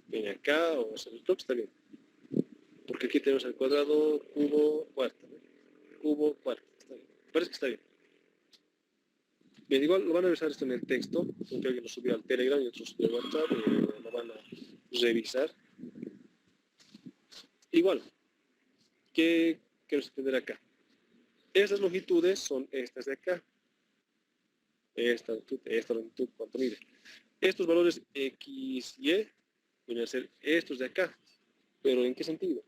viene acá o sea, creo que está bien. Porque aquí tenemos el cuadrado, cubo, cuarta. ¿no? Cubo, cuarta. Está bien. Parece que está bien. Bien, igual lo van a revisar esto en el texto. Creo que alguien lo subió al Telegram y otros subió al WhatsApp. Lo van a revisar. Igual, ¿qué quiero entender acá? Estas longitudes son estas de acá. Esta longitud, ¿cuánto mide? Estos valores X, Y vienen a ser estos de acá. ¿Pero en qué sentido?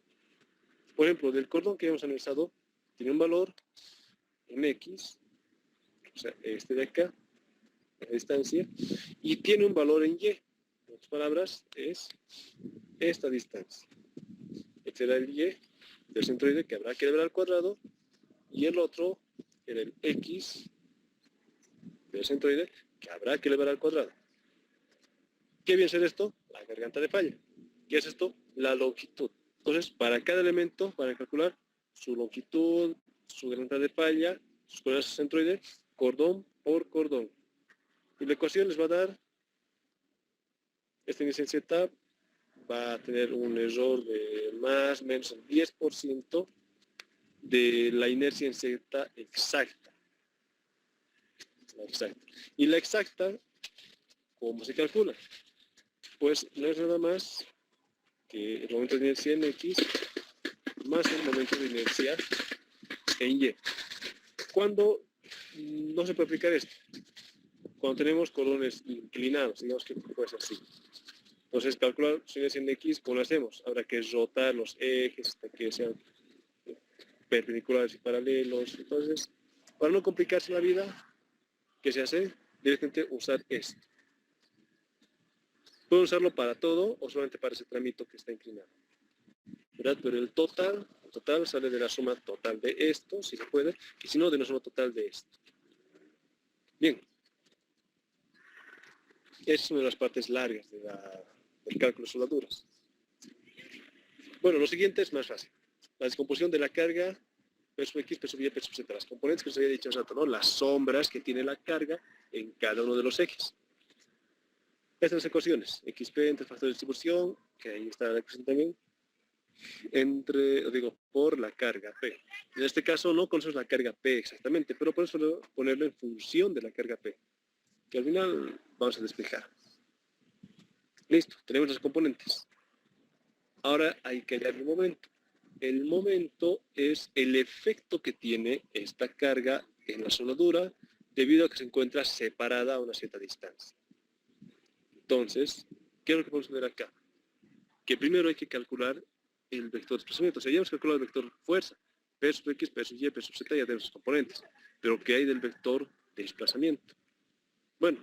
Por ejemplo, del cordón que hemos analizado, tiene un valor en X, o sea, este de acá, la distancia, y tiene un valor en Y. En otras palabras, es esta distancia. Este era el Y del centroide que habrá que elevar al cuadrado, y el otro era el X del centroide que habrá que elevar al cuadrado. ¿Qué viene a ser esto? La garganta de falla. ¿Qué es esto? La longitud. Entonces, para cada elemento, para calcular su longitud, su garganta de falla, sus coordenadas centroide, cordón por cordón. Y la ecuación les va a dar, esta inercia en Z va a tener un error de más o menos el 10% de la inercia en Z exacta. La exacta. Y la exacta, ¿cómo se calcula? Pues no es nada más que el momento de inercia en X más el momento de inercia en Y. ¿Cuándo no se puede aplicar esto? Cuando tenemos cordones inclinados, digamos que puede ser así. Entonces, calcular su inercia en X, ¿cómo lo hacemos? Habrá que rotar los ejes hasta que sean perpendiculares y paralelos. Entonces, para no complicarse la vida, ¿qué se hace? Directamente usar esto. Pueden usarlo para todo o solamente para ese tramito que está inclinado. ¿Verdad? Pero el total sale de la suma total de esto, si se puede, y si no, de la suma total de esto. Bien. Esa es una de las partes largas del cálculo de soldaduras. Bueno, lo siguiente es más fácil. La descomposición de la carga, P sub X, P sub Y, P sub Z. Las componentes que os había dicho hace rato, ¿no? Las sombras que tiene la carga en cada uno de los ejes. Estas ecuaciones, XP entre factor de distribución, que ahí está la ecuación también, por la carga P. En este caso no conocemos la carga P exactamente, pero podemos ponerlo en función de la carga P, que al final vamos a despejar. Listo, tenemos las componentes. Ahora hay que hallar el momento. El momento es el efecto que tiene esta carga en la soldadura debido a que se encuentra separada a una cierta distancia. Entonces, ¿qué es lo que podemos ver acá? Que primero hay que calcular el vector de desplazamiento. O sea, ya hemos calculado el vector fuerza. P sub X, P sub Y, P sub Z, ya tenemos sus componentes. Pero ¿qué hay del vector de desplazamiento? Bueno,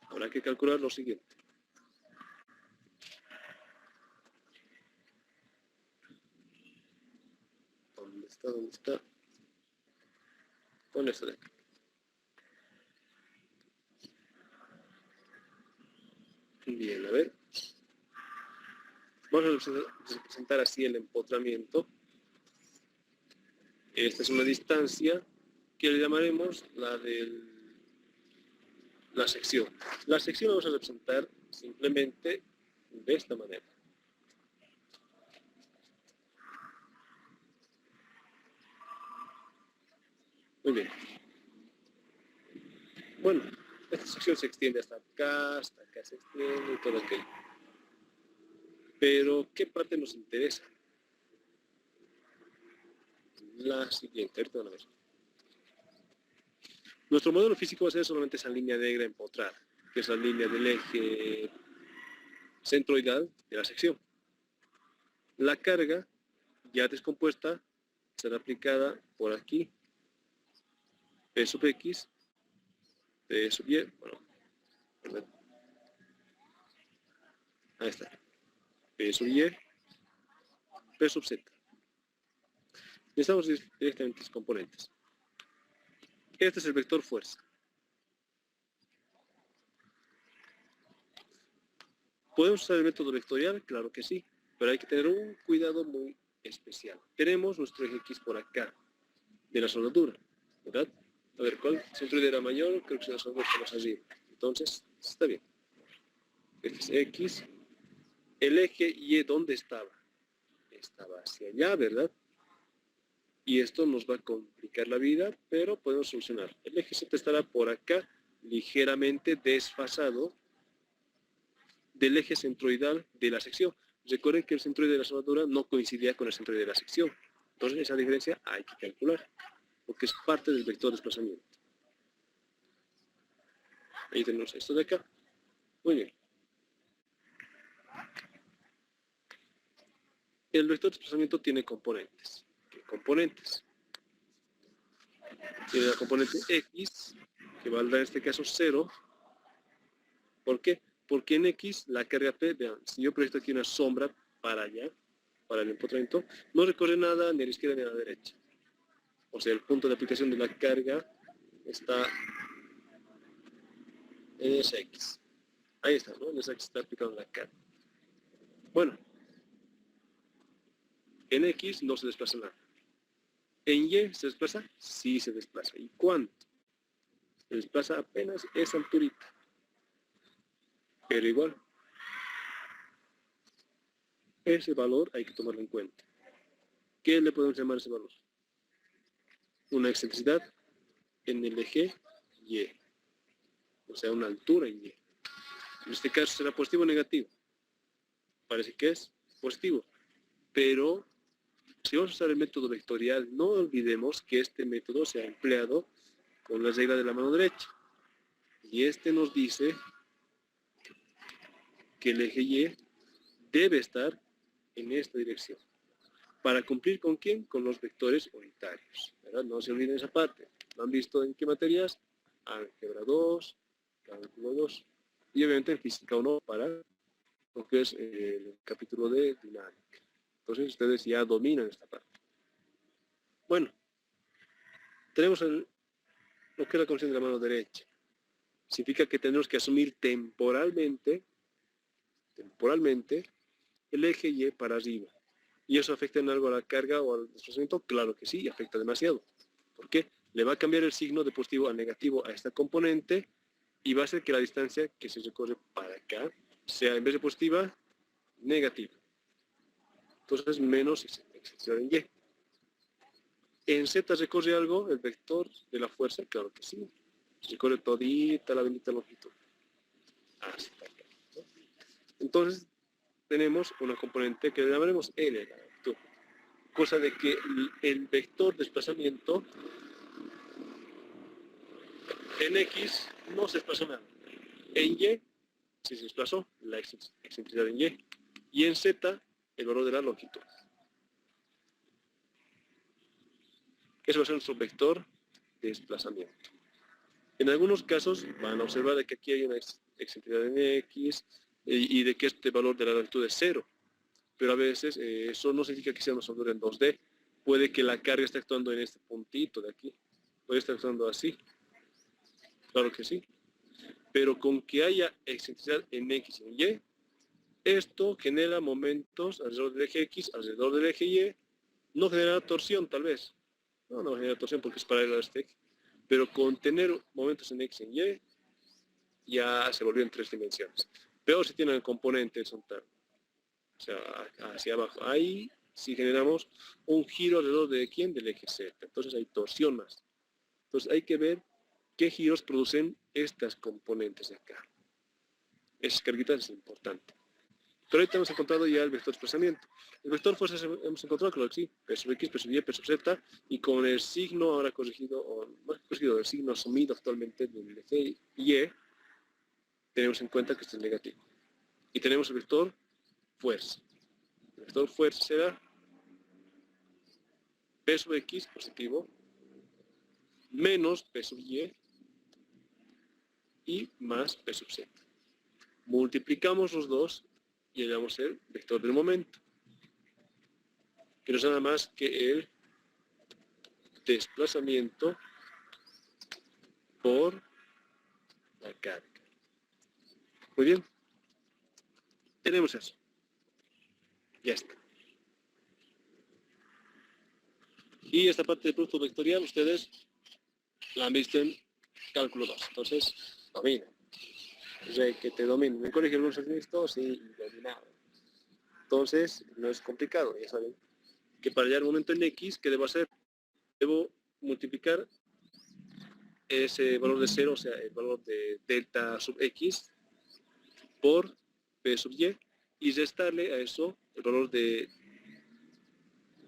habrá que calcular lo siguiente. ¿Dónde está? Con esto de acá. Bien, a ver. Vamos a representar así el empotramiento. Esta es una distancia que le llamaremos la sección. La sección la vamos a representar simplemente de esta manera. Muy bien. Bueno, esta sección se extiende hasta acá se extiende y todo aquello. Pero, ¿qué parte nos interesa? La siguiente, ahorita van a ver. Nuestro modelo físico va a ser solamente esa línea negra empotrada, que es la línea del eje centroidal de la sección. La carga ya descompuesta será aplicada por aquí, P sub X, P sub Y, bueno, ahí está, P sub Y, P sub Z. Necesitamos directamente los componentes. Este es el vector fuerza. ¿Podemos usar el método vectorial? Claro que sí, pero hay que tener un cuidado muy especial. Tenemos nuestro eje X por acá, de la soldadura, ¿verdad? A ver, ¿cuál centroide era mayor? Creo que se la soldadura está más arriba. Entonces, está bien. Este es X. El eje Y, ¿dónde estaba? Estaba hacia allá, ¿verdad? Y esto nos va a complicar la vida, pero podemos solucionar. El eje Z estará por acá, ligeramente desfasado del eje centroidal de la sección. Recuerden que el centroide de la soldadura no coincidía con el centroide de la sección. Entonces esa diferencia hay que calcular, porque es parte del vector de desplazamiento. Ahí tenemos esto de acá. Muy bien. El vector de desplazamiento tiene componentes. ¿Qué componentes? Tiene la componente X, que valdrá en este caso 0. ¿Por qué? Porque en X la carga P, vean, si yo proyecto aquí una sombra para allá, para el empotramiento, no recorre nada ni a la izquierda ni a la derecha. O sea, el punto de aplicación de la carga está en esa X. Ahí está, ¿no? En esa X está aplicando la carga. Bueno, en X no se desplaza nada. ¿En Y se desplaza? Sí se desplaza. ¿Y cuánto? Se desplaza apenas esa alturita. Pero igual, ese valor hay que tomarlo en cuenta. ¿Qué le podemos llamar a ese valor? Una excentricidad en el eje Y. O sea, una altura en Y. En este caso será positivo o negativo. Parece que es positivo. Pero si vamos a usar el método vectorial, no olvidemos que este método se ha empleado con la regla de la mano derecha. Y este nos dice que el eje Y debe estar en esta dirección. ¿Para cumplir con quién? Con los vectores unitarios, ¿verdad? No se olviden esa parte. ¿Lo han visto en qué materias? Álgebra 2, cálculo 2. Y obviamente en física 1 para lo que es el capítulo de dinámica. Entonces ustedes ya dominan esta parte. Bueno, tenemos lo que es la condición de la mano derecha. Significa que tenemos que asumir temporalmente el eje Y para arriba. ¿Y eso afecta en algo a la carga o al desplazamiento? Claro que sí, afecta demasiado. ¿Por qué? Le va a cambiar el signo de positivo a negativo a esta componente y va a hacer que la distancia que se recorre para acá sea, en vez de positiva, negativa. Entonces, menos excentricidad en Y. ¿En Z recorre algo el vector de la fuerza? Claro que sí. Recorre todita la bendita longitud. Hasta acá, ¿no? Entonces, tenemos una componente que le llamaremos L, la longitud. Cosa de que el vector de desplazamiento en X no se desplazó nada. En Y sí se desplazó la excentricidad en Y. Y en Z el valor de la longitud. Eso va a ser nuestro vector de desplazamiento. En algunos casos van a observar de que aquí hay una excentricidad en X y de que este valor de la longitud es 0. Pero a veces eso no significa que sea una soldadura en 2D, Puede que la carga esté actuando en este puntito de aquí. Puede estar actuando así. Claro que sí. Pero con que haya excentricidad en X y en Y, esto genera momentos alrededor del eje X, alrededor del eje Y. No genera torsión, tal vez. No genera torsión porque es paralelo a este eje. Pero con tener momentos en X y en Y, ya se volvió en 3 dimensiones. Peor si tienen el componente horizontal. O sea, hacia abajo. Ahí sí generamos un giro alrededor de ¿quién? Del eje Z. Entonces hay torsión más. Entonces hay que ver qué giros producen estas componentes de acá. Esas carguitas es importante. Pero ahorita hemos encontrado ya el vector de desplazamiento. El vector fuerzas hemos encontrado, claro que sí, P sub X, P sub Y, P sub Z, y con el signo ahora corregido, o no corregido, el signo asumido actualmente del eje Y, tenemos en cuenta que este es negativo. Y tenemos el vector fuerza. El vector fuerza será P sub X positivo menos P sub y más P sub Z. Multiplicamos los dos y hallamos el vector del momento, que no es nada más que el desplazamiento por la carga. Muy bien. Tenemos eso. Ya está. Y esta parte de producto vectorial ustedes la han visto en cálculo 2. Entonces, dominen. Que te dominen. En el colegio algunos han visto, sí, dominado. Entonces, no es complicado, ya saben. Que para hallar el momento en X, ¿qué debo hacer? Debo multiplicar ese valor de 0, o sea, el valor de delta sub X, por P sub Y restarle a eso el valor de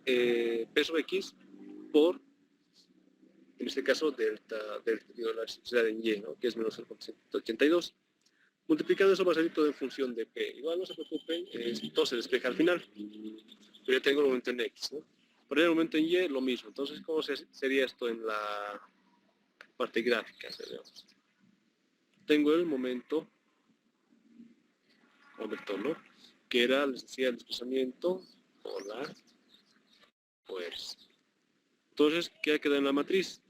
P sub X por, en este caso, delta digo, la electricidad en Y, ¿no? Que es menos 0.182. Multiplicando eso va a salir todo en función de P. Igual no se preocupen, todo se despeja al final. Pero ya tengo el momento en X, ¿no? Para el momento en Y, lo mismo. Entonces, ¿cómo sería esto en la parte gráfica? Tengo el momento, o vector, ¿no? Que era, les decía, el desplazamiento por la fuerza. Entonces, ¿qué ha quedado en la matriz?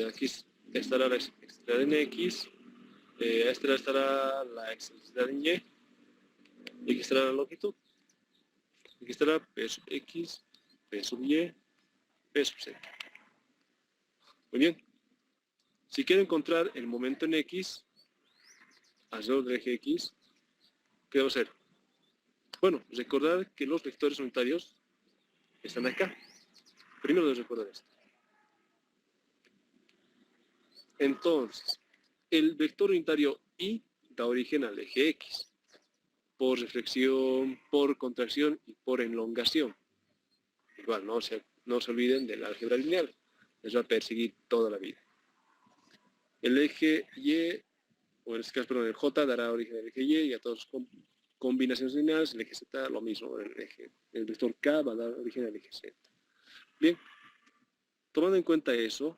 Aquí estará la excentricidad en X, a este lado estará la excentricidad en Y, y aquí estará la longitud. Aquí estará P sub X, P sub Y, P sub Z. Muy bien. Si quiero encontrar el momento en X, alrededor del eje X, ¿qué debo hacer? Bueno, recordar que los vectores unitarios están acá. Primero debo recordar esto. Entonces, el vector unitario Y da origen al eje X, por reflexión, por contracción y por elongación. Igual, no se olviden del álgebra lineal, les va a perseguir toda la vida. El eje Y, o en este caso, perdón, el J dará origen al eje Y a todas las combinaciones lineales, el eje Z lo mismo, el vector K va a dar origen al eje Z. Bien, tomando en cuenta eso,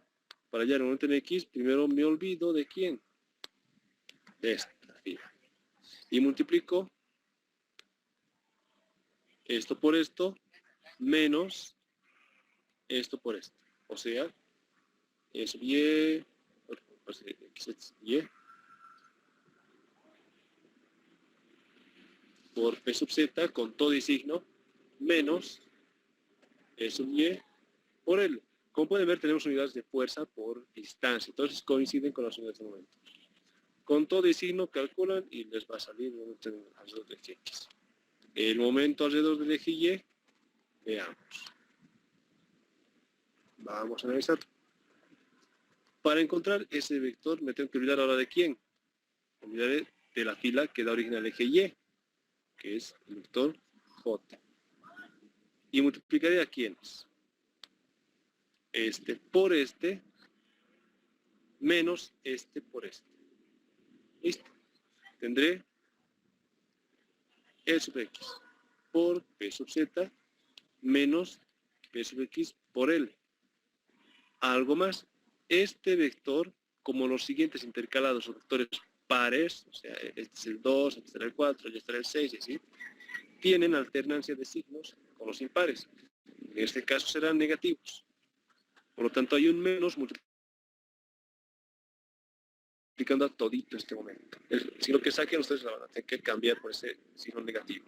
para hallar el momento en X, primero me olvido de quién, de esta fila. Y multiplico esto por esto, menos esto por esto. O sea, es Y, Y, por P sub Z con todo y signo, menos E sub Y por L. Como pueden ver, tenemos unidades de fuerza por distancia. Entonces coinciden con las unidades de momento. Con todo y signo calculan y les va a salir el momento alrededor del eje X. El momento alrededor del eje Y, veamos. Vamos a analizar. Para encontrar ese vector me tengo que olvidar ahora de quién. Me olvidaré de la fila que da origen al eje Y, que es el vector J. Y multiplicaré a quiénes. Este por este, menos este por este. ¿Listo? Tendré E sub X por P sub Z menos P sub X por L. Algo más. Este vector, como los siguientes intercalados o vectores pares, o sea, este es el 2, este será el 4, este será el 6 y así, tienen alternancia de signos con los impares. En este caso serán negativos. Por lo tanto, hay un menos multiplicando a todito este momento. El signo que saquen ustedes la van a tener que cambiar por ese signo negativo.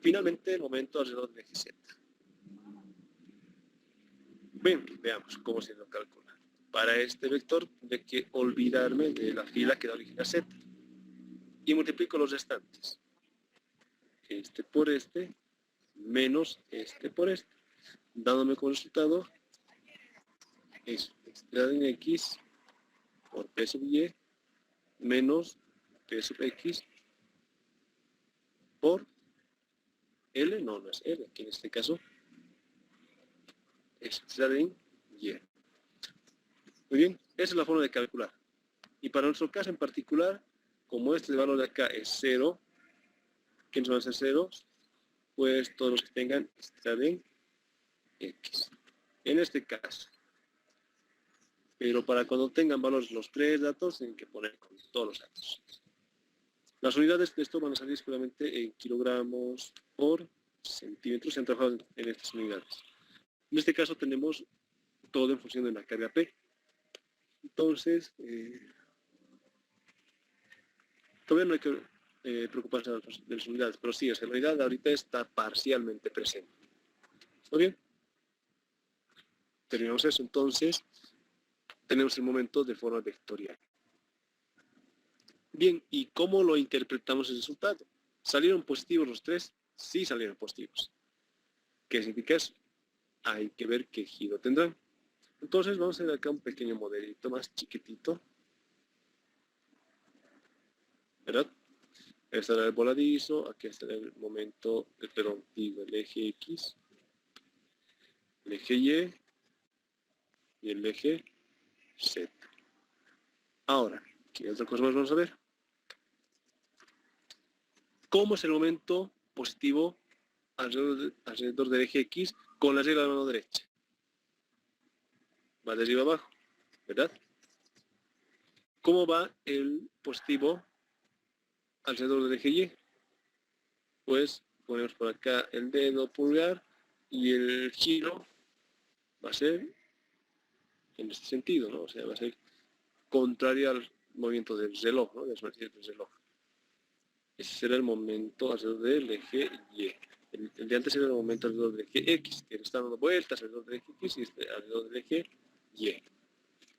Finalmente, el momento alrededor del eje Z. Bien, veamos cómo se lo calcula. Para este vector tendré que olvidarme de la fila que da origen a Z. Y multiplico los restantes. Este por este, menos este por este. Dándome como resultado eso, extrada en X por P sub Y menos P sub X por L, no es L, aquí en este caso es extrada en Y. Muy bien, esa es la forma de calcular. Y para nuestro caso en particular, como este valor de acá es 0, ¿quiénes van a ser ceros? Pues todos los que tengan extrada en X. En este caso. Pero para cuando tengan valores los tres datos, tienen que poner con todos los datos. Las unidades de esto van a salir seguramente en kilogramos por centímetros. Se han trabajado en estas unidades. En este caso tenemos todo en función de la carga P. Entonces, todavía no hay que preocuparse de las unidades, pero sí, esa unidad ahorita está parcialmente presente. ¿Está bien? Terminamos eso. Entonces, tenemos el momento de forma vectorial. Bien, ¿y cómo lo interpretamos el resultado? ¿Salieron positivos los tres? Sí salieron positivos. ¿Qué significa eso? Hay que ver qué giro tendrán. Entonces vamos a ver acá un pequeño modelito más chiquitito. ¿Verdad? Este estará el voladizo, aquí estará el momento, perdón, digo, el eje X, el eje Y y el eje Z. Ahora, ¿qué otra cosa más vamos a ver? ¿Cómo es el momento positivo alrededor del eje X con la regla de la mano derecha? Va de arriba abajo, ¿verdad? ¿Cómo va el positivo alrededor del eje Y? Pues ponemos por acá el dedo pulgar y el giro va a ser en este sentido, ¿no? O sea, va a ser contrario al movimiento del reloj, ¿no? De las del reloj. Ese será el momento alrededor del eje Y. El de antes era el momento alrededor del eje X, que está dando vueltas alrededor del eje X y este alrededor del eje Y.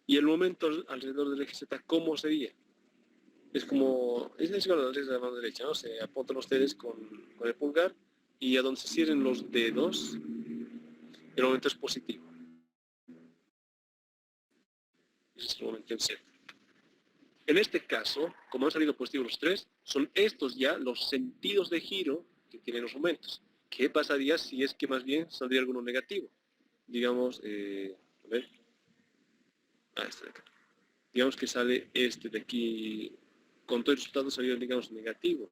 Y el momento alrededor del eje Z, ¿cómo sería? Es como, es igual a la mano derecha, ¿no? Se apuntan ustedes con el pulgar y a donde se cierren los dedos, el momento es positivo. Ese es el momento en Z. En este caso, como han salido positivos los tres, son estos ya los sentidos de giro que tienen los momentos. ¿Qué pasaría si es que más bien saldría alguno negativo? Digamos, a ver, este de acá. Digamos que sale este de aquí, con todo el resultado salió, digamos, negativo.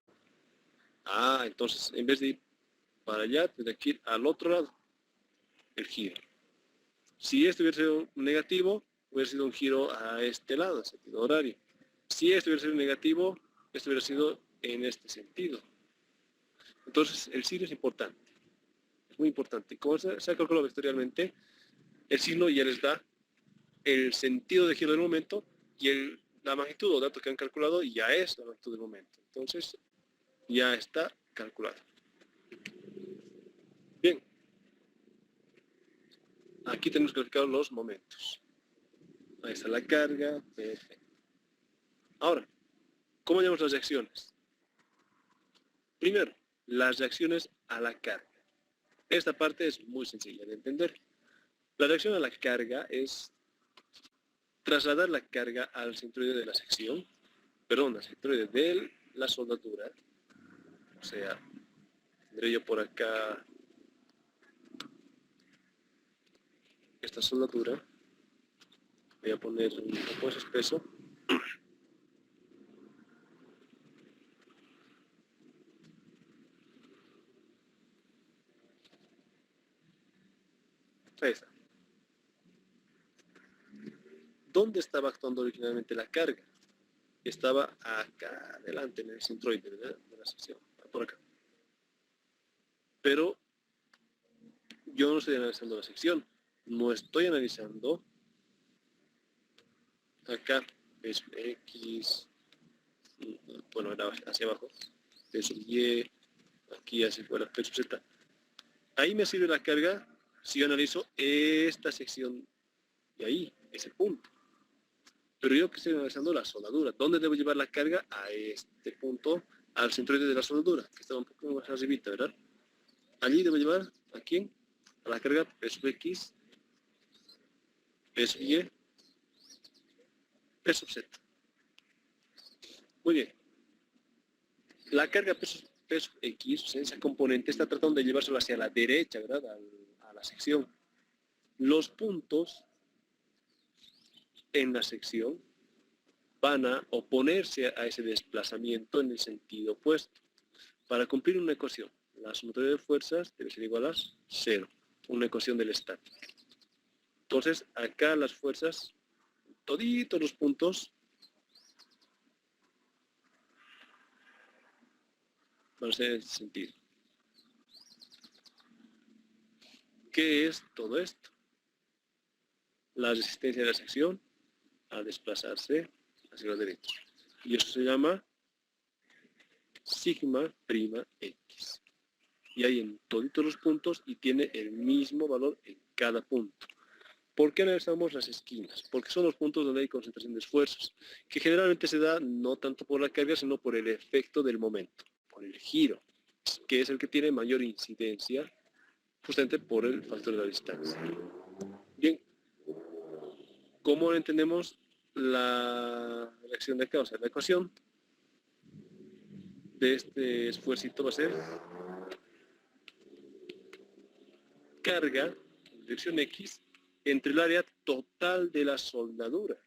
Entonces, en vez de ir para allá, tendría que ir al otro lado, el giro. Si este hubiera sido negativo, hubiera sido un giro a este lado, en sentido horario. Si este hubiera sido negativo, esto hubiera sido en este sentido. Entonces, el signo es importante. Es muy importante. Como se ha calculado vectorialmente, el signo ya les da el sentido de giro del momento y la magnitud o datos que han calculado ya es la magnitud del momento. Entonces, ya está calculado. Bien. Aquí tenemos que calcular los momentos. Ahí está la carga. Perfecto. Ahora, ¿cómo llamamos las reacciones? Primero, las reacciones a la carga. Esta parte es muy sencilla de entender. La reacción a la carga es trasladar la carga al centroide de la sección, perdón, al centroide de la soldadura. O sea, tendré yo por acá esta soldadura. Voy a poner un poco más espeso. Ahí está. ¿Dónde estaba actuando originalmente la carga? Estaba acá adelante, en el centroide de la sección, por acá. Pero yo no estoy analizando la sección, no estoy analizando acá peso X, bueno, era hacia abajo, peso Y, aquí hacia afuera, peso Z. Ahí me sirve la carga si yo analizo esta sección de ahí, ese punto. Pero yo que estoy analizando la soldadura, ¿dónde debo llevar la carga? A este punto, al centroide de la soldadura, que estaba un poco más arribita, ¿verdad? Allí debo llevar, ¿a quién? A la carga peso X, peso Y, peso Z. Muy bien. La carga peso X, o sea, esa componente está tratando de llevárselo hacia la derecha, ¿verdad? A la sección. Los puntos en la sección van a oponerse a ese desplazamiento en el sentido opuesto. Para cumplir una ecuación, la sumatoria de fuerzas debe ser igual a 0, una ecuación del estático. Entonces, acá las fuerzas, toditos los puntos, van a ser en ese sentido. ¿Qué es todo esto? La resistencia de la sección a desplazarse hacia la derecha. Y eso se llama sigma prima X. Y hay en todos los puntos y tiene el mismo valor en cada punto. ¿Por qué analizamos las esquinas? Porque son los puntos donde hay concentración de esfuerzos, que generalmente se da no tanto por la carga, sino por el efecto del momento, por el giro, que es el que tiene mayor incidencia, justamente por el factor de la distancia. Bien, ¿cómo entendemos la reacción de acá? O sea, la ecuación de este esfuercito va a ser carga en dirección X entre el área total de la soldadura.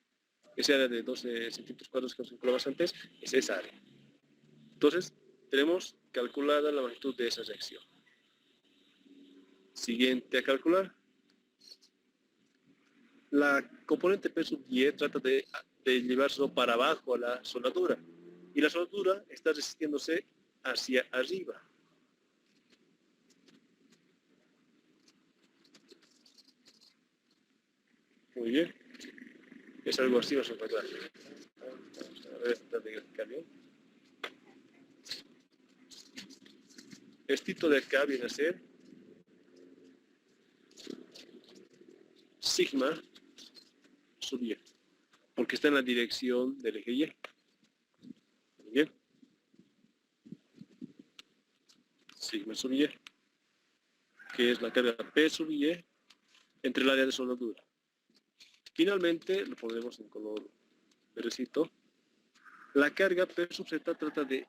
Ese área de 12 centímetros cuadrados que nos calculabas antes es esa área. Entonces, tenemos calculada la magnitud de esa reacción. Siguiente a calcular. La componente P sub Y trata de llevárselo para abajo a la soldadura. Y la soldadura está resistiéndose hacia arriba. Muy bien. Es algo así, vamos a calcular. A ver, tratar de graficar bien. Esto de acá viene a ser sigma sub Y, porque está en la dirección del eje Y. Muy bien. Sigma sub Y, que es la carga P sub Y entre el área de soldadura. Finalmente, lo pondremos en color verdecito. La carga P sub Z trata de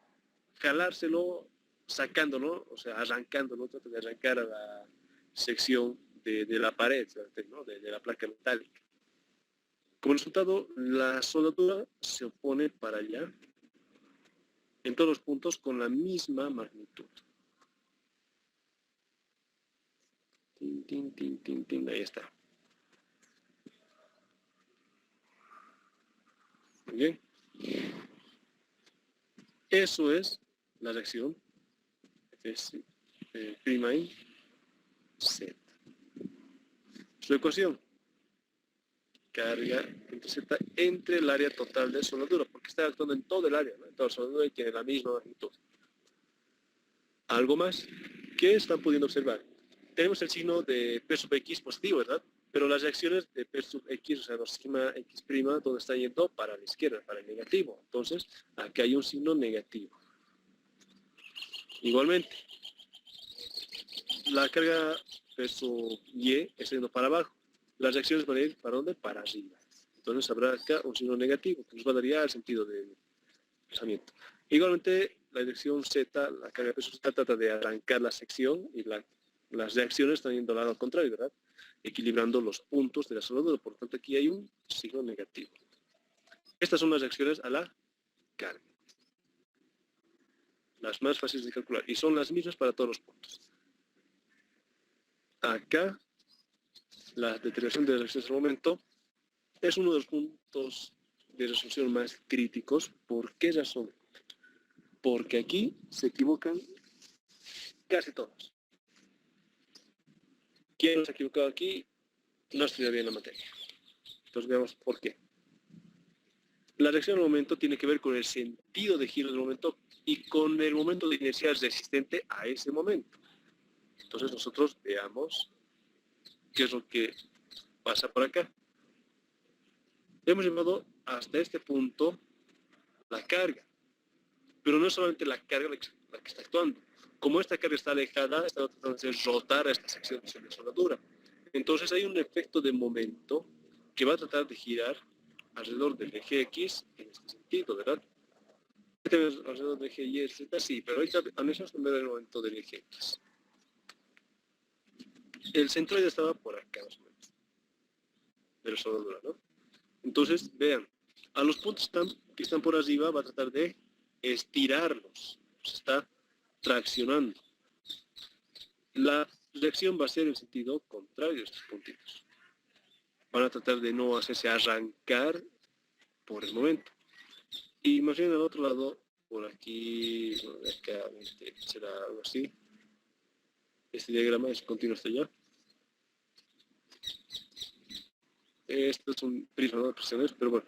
jalárselo, sacándolo, o sea, arrancándolo, trata de arrancar a la sección de la pared, ¿no? de la placa metálica. Como resultado, la soldadura se opone para allá en todos los puntos con la misma magnitud. Tin, tin, tin, tin, tin, ahí está. Muy bien. Eso es la reacción F prima y Z. Su ecuación. Carga entre Z entre el área total de soldadura, porque está actuando en todo el área, ¿no? En toda la soldadura y tiene la misma magnitud. Algo más que están pudiendo observar. Tenemos el signo de P sub X positivo, ¿verdad? Pero las reacciones de P sub X, o sea, los sigma X', donde está yendo para la izquierda, para el negativo. Entonces, aquí hay un signo negativo. Igualmente, la carga P sub Y está yendo para abajo. Las reacciones van a ir ¿para dónde? Para arriba. Entonces habrá acá un signo negativo, que nos va a dar ya el sentido del desplazamiento. Igualmente, la dirección Z, la carga de peso Z trata de arrancar la sección y las reacciones están yendo al lado contrario, ¿verdad? Equilibrando los puntos de la soldadura. Por lo tanto, aquí hay un signo negativo. Estas son las reacciones a la carga. Las más fáciles de calcular. Y son las mismas para todos los puntos. Acá, la determinación de las reacciones al momento es uno de los puntos de resolución más críticos. ¿Por qué razón? Porque aquí se equivocan casi todos. ¿Quién nos ha equivocado aquí? No estudia bien la materia. Entonces veamos por qué. La reacción al momento tiene que ver con el sentido de giro del momento y con el momento de inercia resistente a ese momento. Entonces nosotros veamos qué es lo que pasa por acá. Hemos llevado hasta este punto la carga, pero no es solamente la carga la que está actuando. Como esta carga está alejada, está tratando de hacer rotar a esta sección de soldadura. Entonces hay un efecto de momento que va a tratar de girar alrededor del eje X en este sentido, ¿verdad? Alrededor del eje Y, etc. Sí, pero ahorita analizamos primero el momento del eje X. El centroide estaba por acá, más o menos, de la soldadura, ¿no? Entonces, vean, a los puntos que están por arriba va a tratar de estirarlos. Se está traccionando. La reacción va a ser en sentido contrario a estos puntitos. Van a tratar de no hacerse arrancar por el momento. Y más bien al otro lado, por aquí, bueno, acá será algo así. Este diagrama es continuo hasta allá. Esto es un prisma de presiones, pero bueno.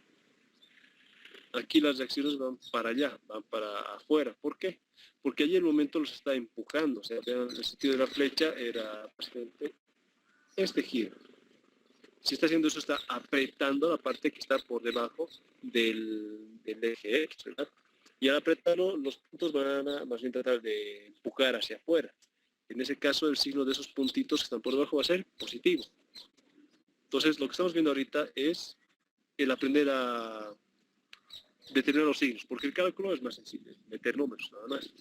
Aquí las reacciones van para allá, van para afuera. ¿Por qué? Porque allí el momento los está empujando. O sea, vean, el sentido de la flecha era básicamente este giro. Si está haciendo eso, está apretando la parte que está por debajo del eje X, ¿verdad? Y al apretarlo, los puntos van a más bien tratar de empujar hacia afuera. En ese caso, el signo de esos puntitos que están por debajo va a ser positivo. Entonces, lo que estamos viendo ahorita es el aprender a determinar los signos, porque el cálculo es más sencillo, meter números, nada más.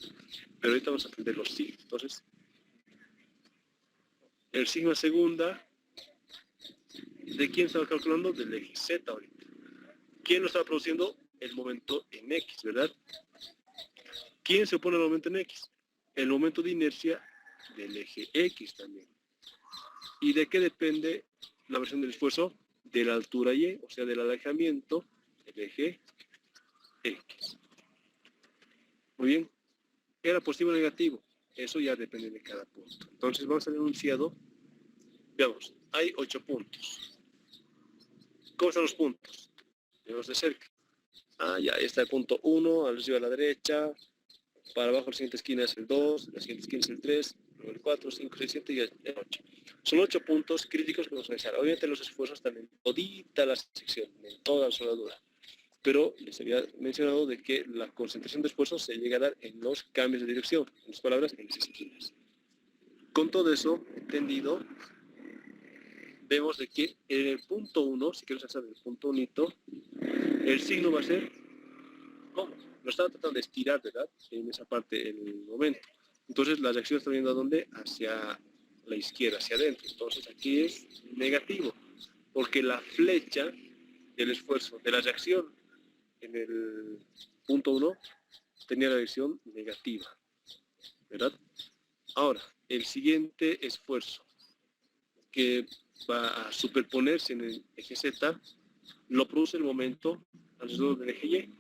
Pero ahorita vamos a aprender los signos. Entonces, el signo segunda, ¿de quién estaba calculando? Del eje Z ahorita. ¿Quién lo estaba produciendo? El momento en X, ¿verdad? ¿Quién se opone al momento en X? El momento de inercia del eje X también. ¿Y de qué depende la versión del esfuerzo? De la altura Y, o sea, del alejamiento del eje X. Muy bien. ¿Era positivo o negativo? Eso ya depende de cada punto. Entonces vamos al enunciado. Veamos, hay 8 puntos. ¿Cómo están los puntos? Vemos de cerca. Ya está el punto 1, al arriba a la derecha. Para abajo la siguiente esquina es el 2, la siguiente esquina es el 3, luego el 4, 5, 6, 7 y el 8. Son 8 puntos críticos que vamos a analizar. Obviamente los esfuerzos están en todita la sección, en toda la soldadura. Pero les había mencionado de que la concentración de esfuerzos se llega a dar en los cambios de dirección, en las palabras, en las esquinas. Con todo eso entendido, vemos de que en el punto 1, si queremos hacer el punto 1, el signo va a ser, ¿cómo? Lo estaba tratando de estirar, ¿verdad? En esa parte, en el momento. Entonces la reacción está viendo a dónde? Hacia la izquierda, hacia adentro. Entonces aquí es negativo, porque la flecha del esfuerzo, de la reacción en el punto 1, tenía la dirección negativa, ¿verdad? Ahora, el siguiente esfuerzo que va a superponerse en el eje Z, lo produce el momento alrededor del eje Y.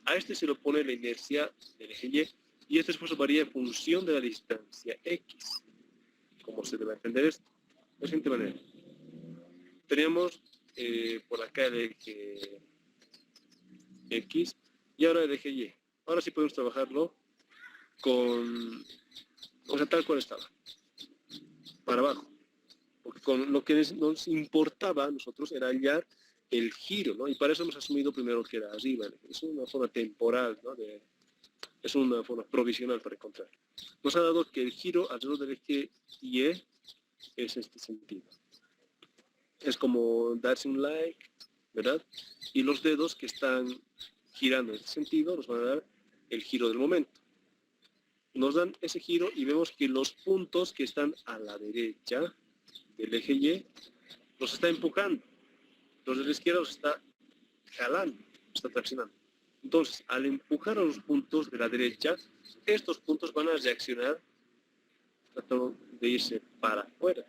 A este se le opone la inercia del eje Y este esfuerzo varía en función de la distancia X. ¿Cómo se debe entender esto? De la siguiente manera. Teníamos por acá el eje X y ahora el eje Y. Ahora sí podemos trabajarlo con, o sea, tal cual estaba, para abajo. Porque con lo que nos importaba a nosotros era hallar el giro, ¿no? Y para eso hemos asumido primero que era arriba. Es una forma temporal, ¿no? Es una forma provisional para encontrar. Nos ha dado que el giro alrededor del eje Y es este sentido. Es como darse un like, ¿verdad? Y los dedos que están girando en este sentido nos van a dar el giro del momento. Nos dan ese giro y vemos que los puntos que están a la derecha del eje Y los está empujando. Los de la izquierda los está jalando, está traccionando. Entonces, al empujar a los puntos de la derecha, estos puntos van a reaccionar tratando de irse para afuera.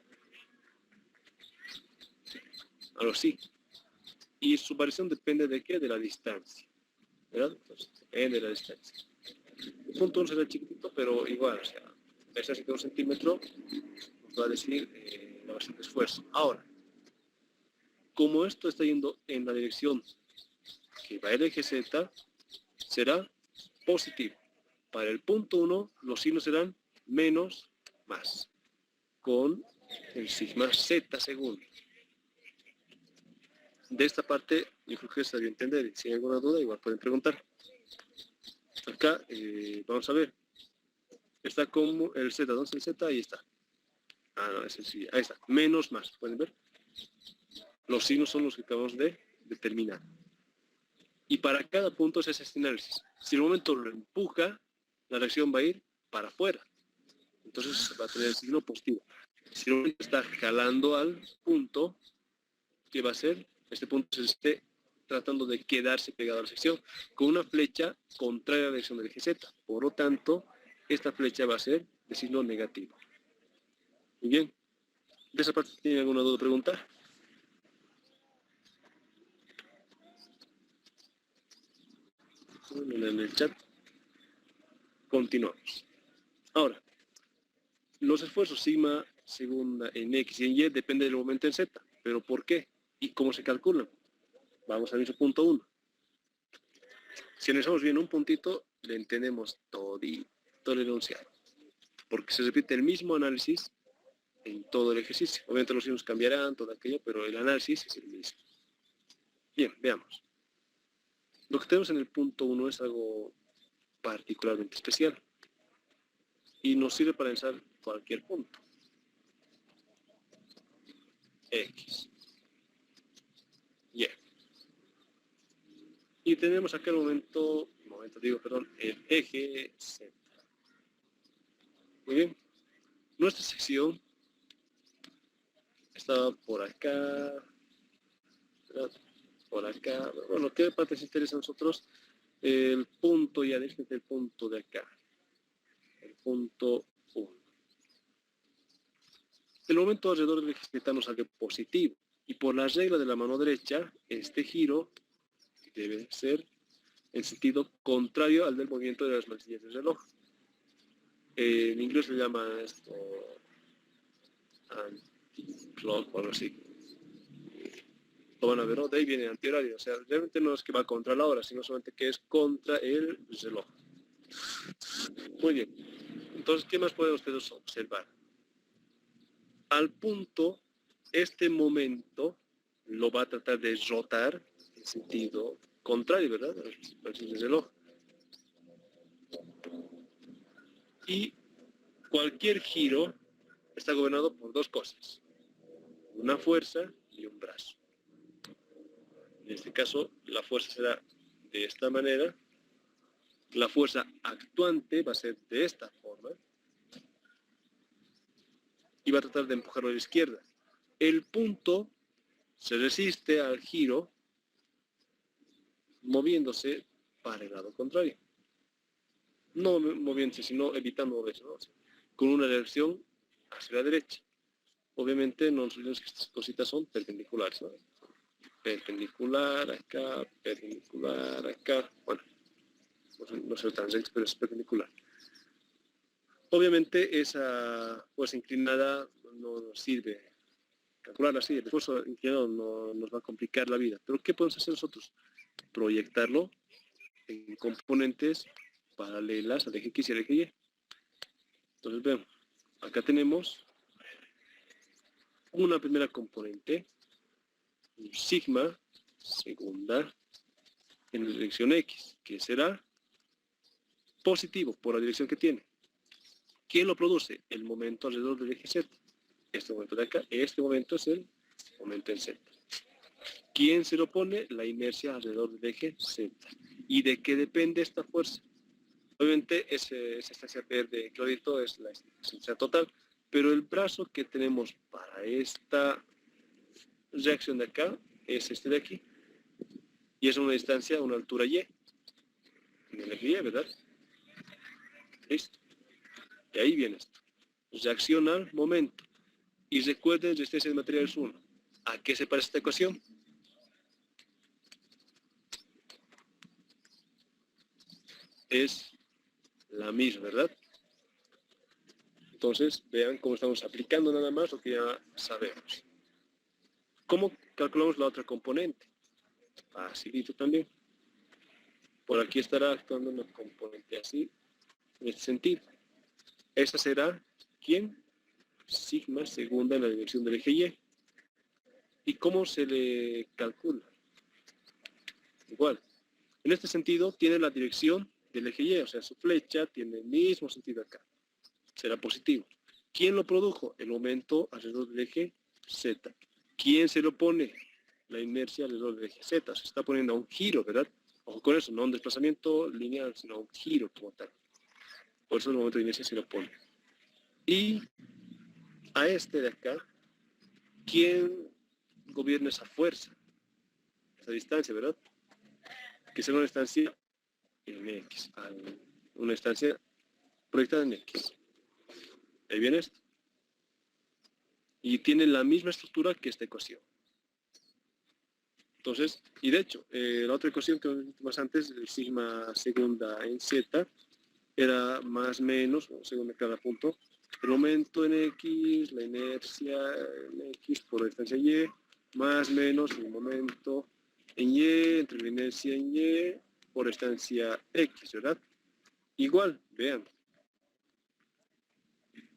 Algo así. Y su variación depende de qué? De la distancia. ¿Verdad? Entonces, depende de la distancia. El punto 1 será chiquitito, pero igual, o sea, esta 1 centímetro nos va a decir la variación de esfuerzo. Ahora, como esto está yendo en la dirección que va el eje Z, será positivo. Para el punto 1, los signos serán menos, más, con el sigma Z segundo. De esta parte, yo creo que se debe entender. Si hay alguna duda, igual pueden preguntar. Acá, vamos a ver. Está como el Z, ¿dónde está el Z? Ahí está. Ah, no, es el sí. Ahí está. Menos, más. ¿Pueden ver? Los signos son los que acabamos de determinar. Y para cada punto es ese análisis. Si en el momento lo empuja, la reacción va a ir para afuera. Entonces va a tener el signo positivo. Si el momento está jalando al punto, ¿qué va a hacer? Este punto se esté tratando de quedarse pegado a la sección con una flecha contraria a la dirección del eje Z. Por lo tanto, esta flecha va a ser de signo negativo. Muy bien. ¿De esa parte tienen alguna duda o pregunta? En el chat. Continuamos. Ahora, los esfuerzos sigma segunda en X y en Y depende del momento en Z. ¿Pero por qué? ¿Y cómo se calculan? Vamos al mismo punto 1. Si analizamos bien un puntito, le entendemos todo el enunciado. Porque se repite el mismo análisis en todo el ejercicio. Obviamente los signos cambiarán, todo aquello, pero el análisis es el mismo. Bien, veamos. Lo que tenemos en el punto 1 es algo particularmente especial. Y nos sirve para pensar cualquier punto. X. Y. Y tenemos acá el el eje Z. Muy bien. Nuestra sección estaba por acá, ¿verdad? Por acá. Bueno, ¿qué parte nos interesa a nosotros? El punto, ya déjenme el punto de acá. El punto 1. El momento alrededor del eje Z nos sale positivo. Y por la regla de la mano derecha, este giro debe ser en sentido contrario al del movimiento de las manecillas del reloj. En inglés se llama esto anti-clock o algo así. Lo van a ver, ¿no? De ahí viene antihorario. O sea, realmente no es que va contra la hora, sino solamente que es contra el reloj. Muy bien. Entonces, ¿qué más pueden ustedes observar? Al punto, este momento lo va a tratar de rotar en sentido contrario, ¿verdad? Al reloj. Y cualquier giro está gobernado por dos cosas. Una fuerza y un brazo. En este caso, la fuerza será de esta manera. La fuerza actuante va a ser de esta forma. Y va a tratar de empujarlo a la izquierda. El punto se resiste al giro moviéndose para el lado contrario. No moviéndose, sino evitando moverse, ¿no? Con una dirección hacia la derecha. Obviamente no nos olvidemos que estas cositas son perpendiculares, ¿no? Perpendicular acá, perpendicular acá. Bueno, no sé tan recto, pero es perpendicular. Obviamente esa fuerza inclinada no nos sirve calcularla así. El esfuerzo inclinado no nos va a complicar la vida. Pero ¿qué podemos hacer nosotros? Proyectarlo en componentes paralelas al eje X y al eje Y. Entonces vemos, acá tenemos una primera componente, un sigma, segunda, en la dirección X, que será positivo por la dirección que tiene. ¿Quién lo produce? El momento alrededor del eje Z. Este momento de acá, este momento es el momento en Z. ¿Quién se lo opone? La inercia alrededor del eje Z. ¿Y de qué depende esta fuerza? Obviamente esa estancia verde clarito es la estancia total, pero el brazo que tenemos para esta reacción de acá es este de aquí. Y es una distancia, una altura Y. En el eje Y, ¿verdad? Listo. Y ahí viene esto. Reacción al momento. Y recuerden resistencia de materiales 1. ¿A qué se parece esta ecuación? Es la misma, ¿verdad? Entonces, vean cómo estamos aplicando nada más lo que ya sabemos. ¿Cómo calculamos la otra componente? Facilito también. Por aquí estará actuando una componente así, en este sentido. Esta será, ¿quién? Sigma segunda en la dirección del eje Y. ¿Y cómo se le calcula? Igual. En este sentido, tiene la dirección del eje Y, o sea, su flecha tiene el mismo sentido acá. Será positivo. ¿Quién lo produjo? El momento alrededor del eje Z. ¿Quién se lo pone? La inercia alrededor del eje Z. Se está poniendo a un giro, ¿verdad? Ojo con eso, no un desplazamiento lineal, sino un giro como tal. Por eso el momento de inercia se lo pone. Y a este de acá, ¿quién gobierna esa fuerza? Esa distancia, ¿verdad? Que será una distancia en X. Una distancia proyectada en X. Ahí viene esto. Y tiene la misma estructura que esta ecuación. Entonces, y de hecho, la otra ecuación que vimos antes, el sigma segunda en Z, era más o menos, según cada punto, el momento en X, la inercia en X por la distancia Y, más o menos el momento en Y, entre la inercia en Y, por distancia X, ¿verdad? Igual, vean.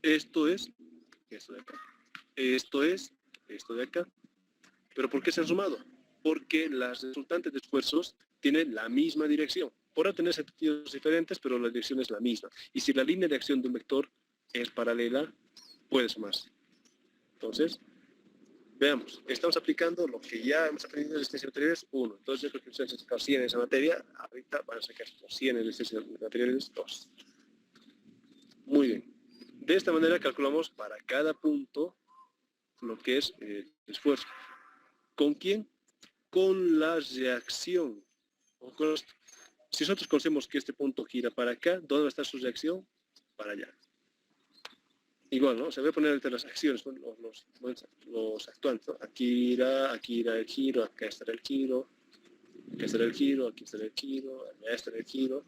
Esto es esto de acá. Esto es esto de acá. ¿Pero por qué se han sumado? Porque las resultantes de esfuerzos tienen la misma dirección. Podrá tener sentidos diferentes, pero la dirección es la misma. Y si la línea de acción de un vector es paralela, puede sumarse. Entonces, veamos. Estamos aplicando lo que ya hemos aprendido en las extensiones anteriores, 1. Entonces, yo creo que ustedes han sacado 100 en esa materia. Ahorita van a sacar 100 en las extensiones anteriores, 2. Muy bien. De esta manera calculamos para cada punto lo que es el esfuerzo. ¿Con quién? Con la reacción. Si nosotros conocemos que este punto gira para acá, ¿dónde va a estar su reacción? Para allá. Igual, ¿no? Se voy a poner ahorita las acciones, los actuantes, ¿no? Aquí irá el giro, acá estará el giro, acá estará el giro, aquí estará el giro, allá estará el giro.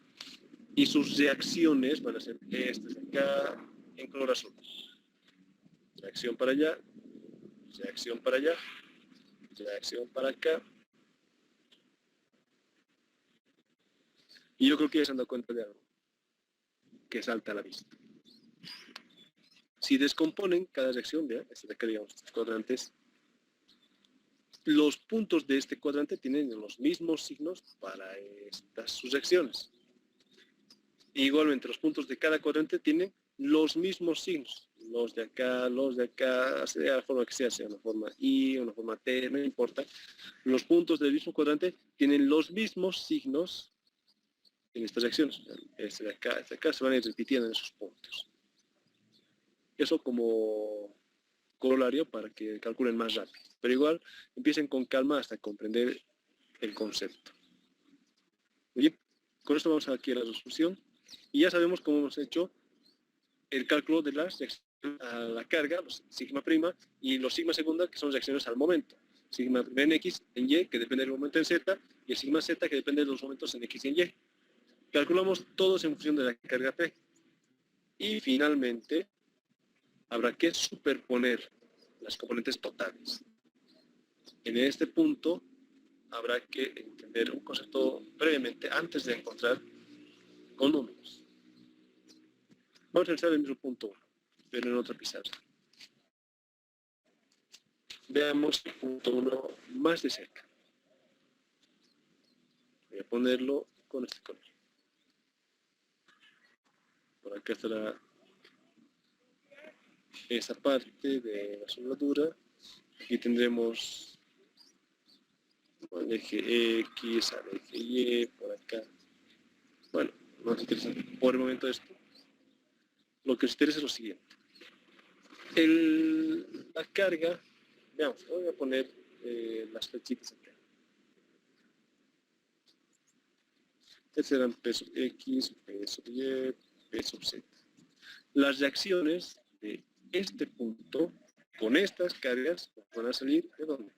Y sus reacciones van a ser estas de acá, en color azul. Reacción para allá, reacción para allá, reacción para acá. Y yo creo que ya se han dado cuenta de algo que salta a la vista. Si descomponen cada reacción, vean, este de acá, digamos, estos cuadrantes, los puntos de este cuadrante tienen los mismos signos para estas sus reacciones. Igualmente, los puntos de cada cuadrante tienen los mismos signos. Los de acá, sea la forma que sea una forma I, una forma T, no importa. Los puntos del mismo cuadrante tienen los mismos signos en estas reacciones. Este de acá se van a ir repitiendo en esos puntos. Eso como corolario para que calculen más rápido. Pero igual, empiecen con calma hasta comprender el concepto. Bien, con esto vamos aquí a la resolución. Y ya sabemos cómo hemos hecho el cálculo de las reacciones a la carga, los sigma prima, y los sigma segunda, que son reacciones al momento. Sigma prima en X, en Y, que depende del momento en Z, y el sigma Z, que depende de los momentos en X y en Y. Calculamos todos en función de la carga P. Y finalmente, habrá que superponer las componentes totales. En este punto, habrá que entender un concepto previamente antes de encontrar con números. Vamos a realizar el mismo punto 1, pero en otra pizarra. Veamos el punto 1 más de cerca. Voy a ponerlo con este color. Por acá estará esa parte de la soldadura. Aquí tendremos el eje X, al eje Y, por acá. Bueno, no nos interesa por el momento esto. Lo que nos interesa es lo siguiente. La carga, veamos, voy a poner las flechitas acá. Estos serán peso X, peso Y, peso Z. Las reacciones de este punto con estas cargas van a salir ¿de dónde?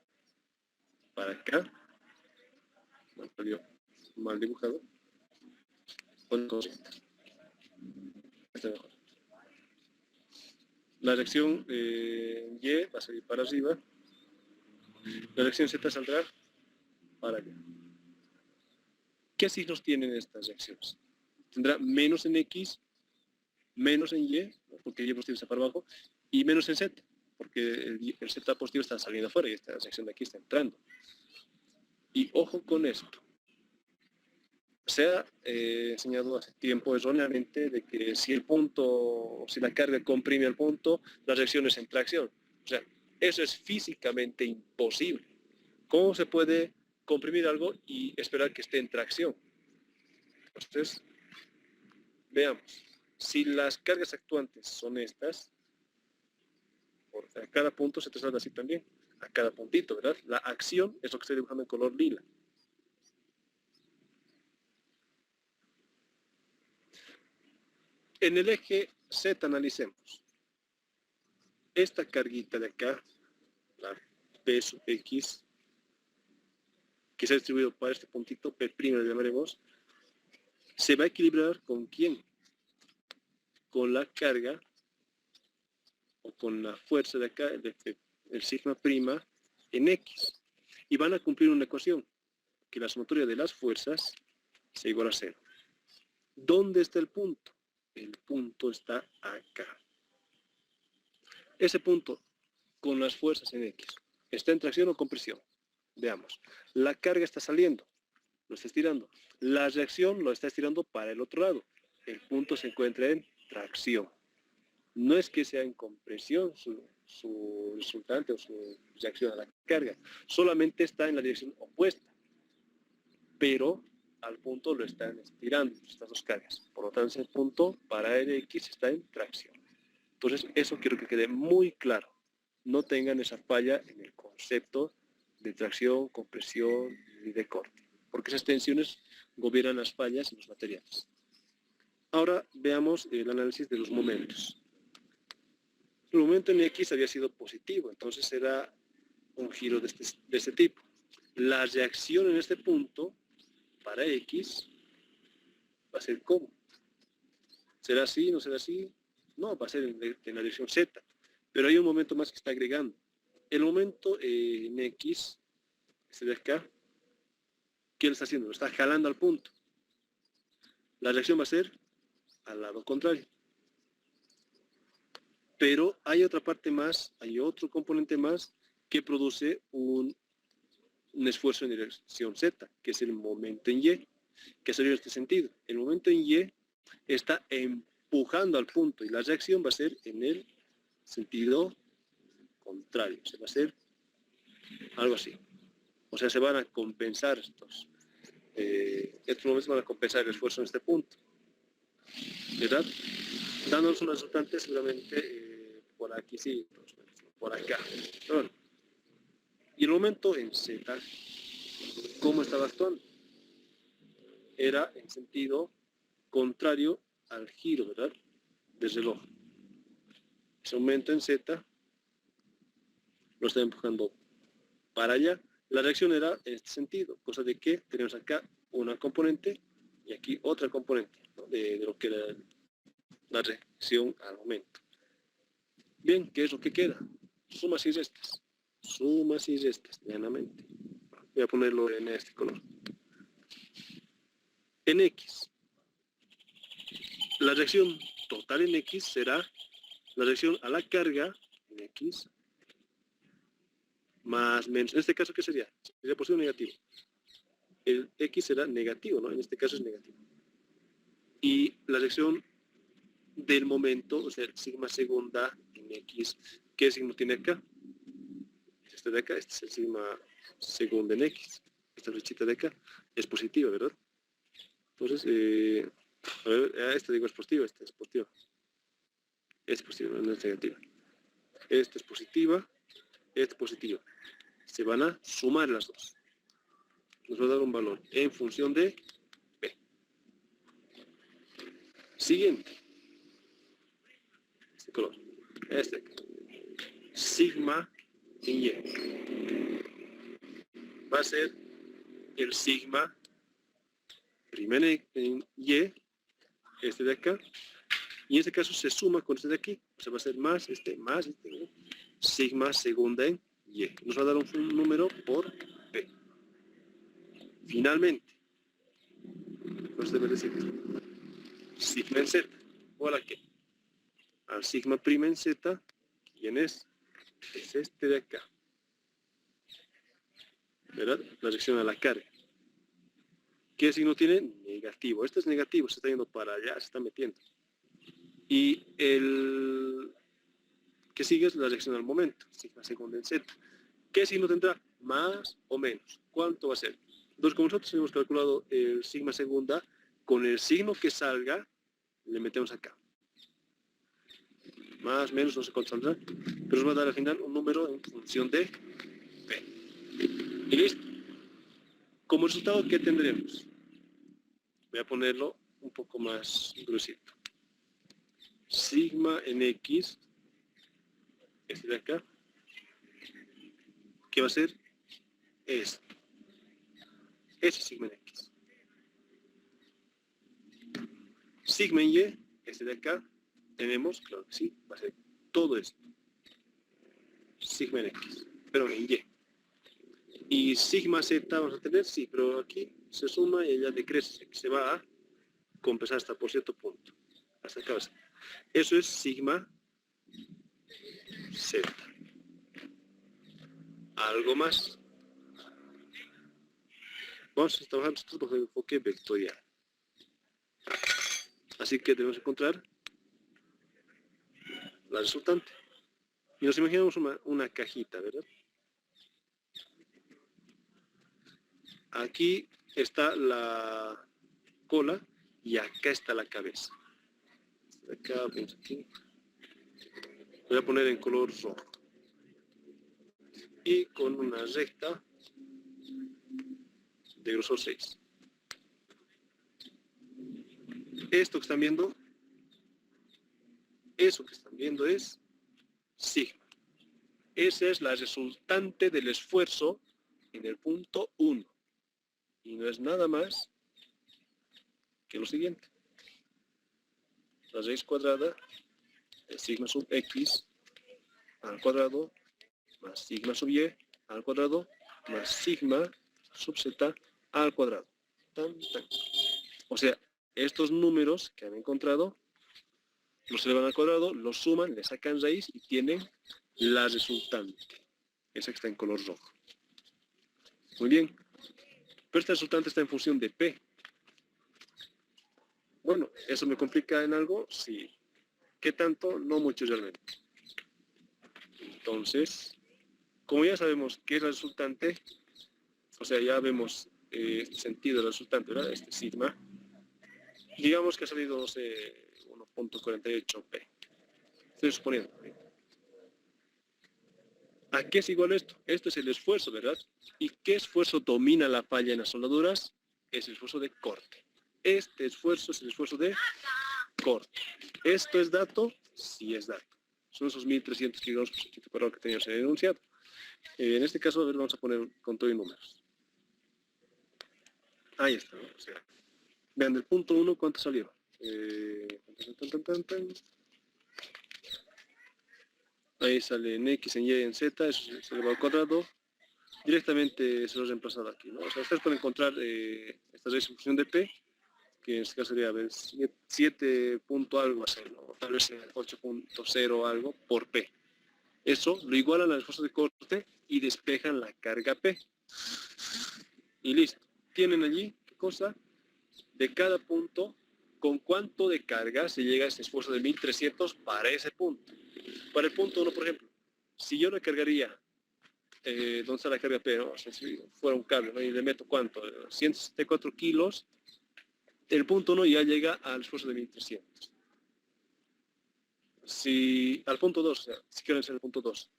Para acá. Bueno, salió mal dibujado. Con Z. Está mejor. La reacción Y va a salir para arriba. La reacción Z saldrá para allá. ¿Qué signos tienen estas reacciones? Tendrá menos en X, menos en Y, porque Y positivo está para abajo, y menos en Z, porque el Z positivo está saliendo afuera y esta reacción de aquí está entrando. Y ojo con esto. Se ha enseñado hace tiempo erróneamente de que si el punto, si la carga comprime el punto, la reacción es en tracción. O sea, eso es físicamente imposible. ¿Cómo se puede comprimir algo y esperar que esté en tracción? Entonces, veamos. Si las cargas actuantes son estas, a cada punto se traslada así también, a cada puntito, ¿verdad? La acción es lo que estoy dibujando en color lila. En el eje Z analicemos. Esta carguita de acá, la P sub X, que se ha distribuido para este puntito, P' le llamaremos, se va a equilibrar ¿con quién? Con la carga o con la fuerza de acá, el sigma prima en X. Y van a cumplir una ecuación, que la sumatoria de las fuerzas es igual a 0. ¿Dónde está el punto? El punto está acá. Ese punto con las fuerzas en X, ¿está en tracción o compresión? Veamos. La carga está saliendo, lo está estirando. La reacción lo está estirando para el otro lado. El punto se encuentra en tracción. No es que sea en compresión su resultante o su reacción a la carga. Solamente está en la dirección opuesta. Pero al punto lo están estirando estas dos cargas. Por lo tanto, ese punto para el X está en tracción. Entonces, eso quiero que quede muy claro. No tengan esa falla en el concepto de tracción, compresión y de corte. Porque esas tensiones gobiernan las fallas en los materiales. Ahora veamos el análisis de los momentos. El momento en X había sido positivo, entonces era un giro de este tipo. La reacción en este punto para X va a ser ¿cómo? ¿Será así? ¿No será así? No, va a ser en la dirección Z. Pero hay un momento más que está agregando. El momento en X, este de acá, ¿qué le está haciendo? Lo está jalando al punto. La reacción va a ser al lado contrario. Pero hay otra parte más, hay otro componente más que produce un esfuerzo en dirección Z, que es el momento en Y, que sería en este sentido. El momento en Y está empujando al punto y la reacción va a ser en el sentido contrario. Se va a hacer algo así. O sea, se van a compensar estos momentos van a compensar el esfuerzo en este punto. ¿Verdad? Dándonos una resultante seguramente por aquí sí, por acá. Pero bueno. Y el momento en Z, ¿cómo estaba actuando? Era en sentido contrario al giro, ¿verdad? Del reloj. Ese momento en Z lo está empujando para allá. La reacción era en este sentido, cosa de que tenemos acá una componente y aquí otra componente, ¿no? de lo que era la reacción al momento. Bien, ¿qué es lo que queda? Sumas y restas. Sumas y restas, llanamente. Voy a ponerlo en este color. En X. La reacción total en X será la reacción a la carga en X más menos. En este caso, ¿qué sería? Sería positivo o negativo. El X será negativo, ¿no? En este caso es negativo. Y la reacción del momento, o sea, el sigma segunda en X, ¿qué signo tiene acá? Este de acá, este es el sigma segunda en X. Esta flechita de acá es positiva, ¿verdad? Entonces, a ver, esta digo es positiva, esta es positiva. Es positiva, no es negativa. Esta es positiva, esta es positiva. Se van a sumar las dos. Nos va a dar un valor en función de P. Siguiente. Este color. Este acá. Sigma en Y. Va a ser el sigma prima en Y, este de acá, Y en este caso se suma con este de aquí. O sea, va a ser más este, ¿no? Sigma segunda en Y. Nos va a dar un número por P. Finalmente, pues debe decir sigma en Z, igual a qué? Al sigma prima en Z, ¿quién es? Es este de acá. ¿Verdad? La dirección a la carga. ¿Qué signo tiene? Negativo. Este es negativo, se está yendo para allá, se está metiendo. Y el que sigue es la dirección al momento, sigma segunda en Z. ¿Qué signo tendrá? Más o menos. ¿Cuánto va a ser? Entonces, como nosotros hemos calculado el sigma segunda, con el signo que salga, le metemos acá. Más, menos, no sé cuánto saldrá, pero nos va a dar al final un número en función de P. Y listo. Como resultado, ¿qué tendremos? Voy a ponerlo un poco más gruesito. Sigma en X, este de acá, ¿qué va a ser? Esto. Ese es sigma en X. Sigma en Y, este de acá, tenemos, claro que sí, va a ser todo esto. Sigma en X, pero en Y. Y sigma Z vamos a tener, sí, pero aquí se suma y ella decrece, se va a compensar hasta por cierto punto. Hasta acá va a ser. Eso es sigma Z. ¿Algo más? Vamos a trabajar nosotros bajo el enfoque vectorial. Así que debemos encontrar la resultante. Y nos imaginamos una cajita, ¿verdad? Aquí está la cola y acá está la cabeza. Acá, vemos aquí. Voy a poner en color rojo. Y con una recta de grosor 6. Esto que están viendo, eso que están viendo es sigma. Esa es la resultante del esfuerzo en el punto 1. Y no es nada más que lo siguiente. La raíz cuadrada de sigma sub x al cuadrado más sigma sub y al cuadrado más sigma sub z al cuadrado. Tan, tan. O sea, estos números que han encontrado los elevan al cuadrado, los suman, le sacan raíz y tienen la resultante. Esa que está en color rojo. Muy bien. Pero esta resultante está en función de P. Bueno, ¿eso me complica en algo? Sí. ¿Qué tanto? No mucho realmente. Entonces, como ya sabemos qué es la resultante, o sea, ya vemos este sentido del resultante, ¿verdad? Este sigma. Digamos que ha salido, no sé, 1.48P. Estoy suponiendo. ¿A qué es igual esto? Esto es el esfuerzo, ¿verdad? ¿Y qué esfuerzo domina la falla en las soldaduras? Es el esfuerzo de corte. Este esfuerzo es el esfuerzo de corte. ¿Esto es dato? Sí es dato. Son esos 1.300 kilogramos por centímetro cuadrado que teníamos en el enunciado. En este caso, a ver, vamos a poner con todo y números. Ahí está, ¿no? O sea, vean, del punto 1, ¿cuánto salieron? Ahí sale en X, en Y, en Z, eso se eleva al cuadrado. Directamente se lo he reemplazado aquí, ¿no? O sea, ustedes pueden encontrar esta raíz en función de P, que en este caso sería, a ver, 7 punto algo así, ¿no? Tal vez 8.0 algo por P. Eso lo igualan al esfuerzo de corte y despejan la carga P. Y listo. Tienen allí, ¿qué cosa? De cada punto, con cuánto de carga se llega a ese esfuerzo de 1.300 para ese punto. Para el punto 1, por ejemplo, si yo le cargaría, ¿dónde está la carga P? ¿No? O sea, si fuera un cable, ¿no? Y le meto ¿cuánto? 164 kilos, el punto 1 ya llega al esfuerzo de 1.300. Si al punto 2, o sea, si quiero hacer el punto 2,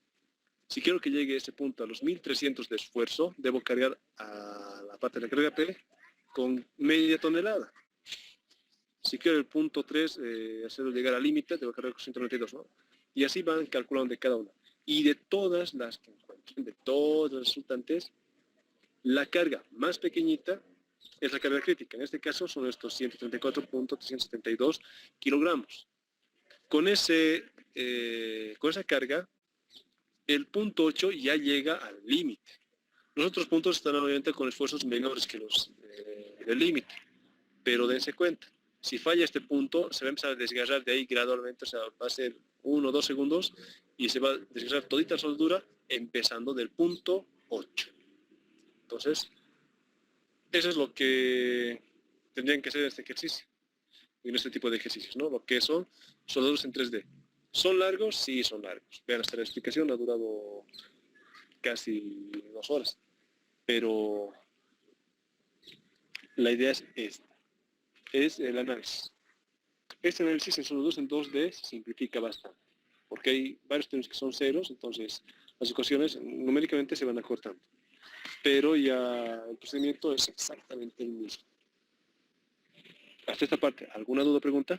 si quiero que llegue ese punto a los 1.300 de esfuerzo, debo cargar a la parte de la carga P con media tonelada. Si quiero el punto 3, hacerlo llegar al límite, debo cargar con 192, ¿no? Y así van calculando de cada una. Y de todas las que encuentren, de todas las resultantes, la carga más pequeñita es la carga crítica. En este caso son estos 134.372 kilogramos. con esa carga, el punto 8 ya llega al límite. Los otros puntos están obviamente con esfuerzos menores que los del límite, pero dense cuenta, si falla este punto, se va a empezar a desgarrar de ahí gradualmente, o sea, va a ser 1 o 2 segundos y se va a desgarrar todita la soldadura empezando del punto 8. Entonces, eso es lo que tendrían que hacer en este ejercicio, en este tipo de ejercicios, ¿no? Lo que son soldaduras en 3D. ¿Son largos? Sí, son largos. Vean, hasta la explicación ha durado casi 2 horas. Pero la idea es esta, es el análisis. Este análisis en soldaduras en 2D se simplifica bastante, porque hay varios términos que son ceros, entonces las ecuaciones numéricamente se van acortando. Pero ya el procedimiento es exactamente el mismo. Hasta esta parte, ¿alguna duda o pregunta?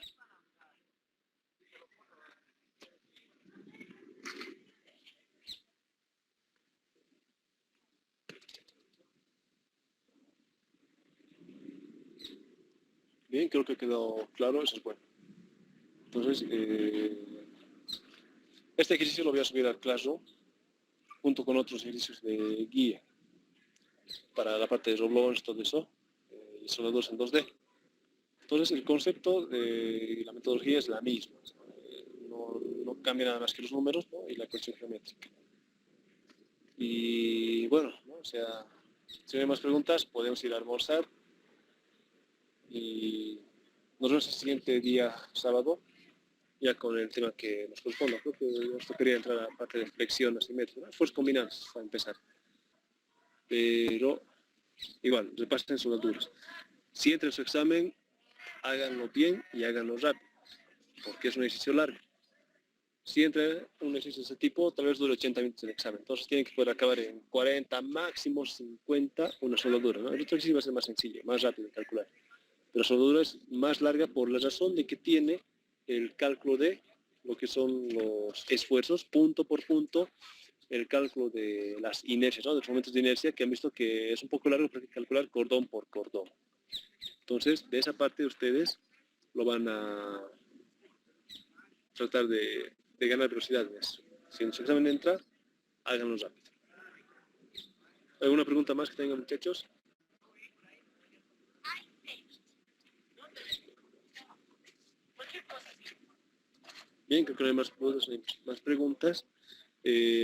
Bien, creo que ha quedado claro, eso es bueno. Entonces, este ejercicio lo voy a subir al Classroom junto con otros ejercicios de guía para la parte de Roblox, todo eso, y soldaduras en 2D. Entonces, el concepto de la metodología es la misma. No cambia nada más que los números, ¿no? Y la cuestión geométrica. Y bueno, ¿no? O sea, si no hay más preguntas, podemos ir a almorzar y nos vemos el siguiente día, sábado, ya con el tema que nos corresponda. Creo que nos tocaría entrar a la parte de flexión asimétrica, ¿no? Esfuerzos combinados, para empezar. Pero, igual, repasen soldaduras. Si entra en su examen, háganlo bien y háganlo rápido, porque es un ejercicio largo. Si entra un ejercicio de ese tipo, tal vez dure 80 minutos el examen. Entonces tienen que poder acabar en 40, máximo 50, una soldadura, ¿no? El otro ejercicio va a ser más sencillo, más rápido de calcular. Pero la soldadura es más larga por la razón de que tiene el cálculo de lo que son los esfuerzos, punto por punto, el cálculo de las inercias, ¿no? De los momentos de inercia, que han visto que es un poco largo porque hay que calcular cordón por cordón. Entonces, de esa parte ustedes lo van a tratar de ganar velocidad en eso. Si en su examen entra, háganlo rápido. ¿Alguna pregunta más que tengan, muchachos? Bien, creo que no hay más preguntas.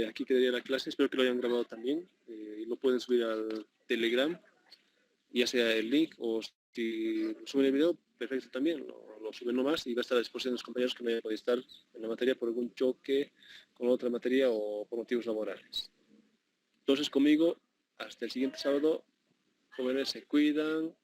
Aquí quedaría la clase, espero que lo hayan grabado también. Lo pueden subir al Telegram, ya sea el link o si suben el video, perfecto también, lo suben nomás y va a estar a disposición de los compañeros que no hayan podido estar en la materia por algún choque con otra materia o por motivos laborales. Entonces conmigo, hasta el siguiente sábado, jóvenes, se cuidan,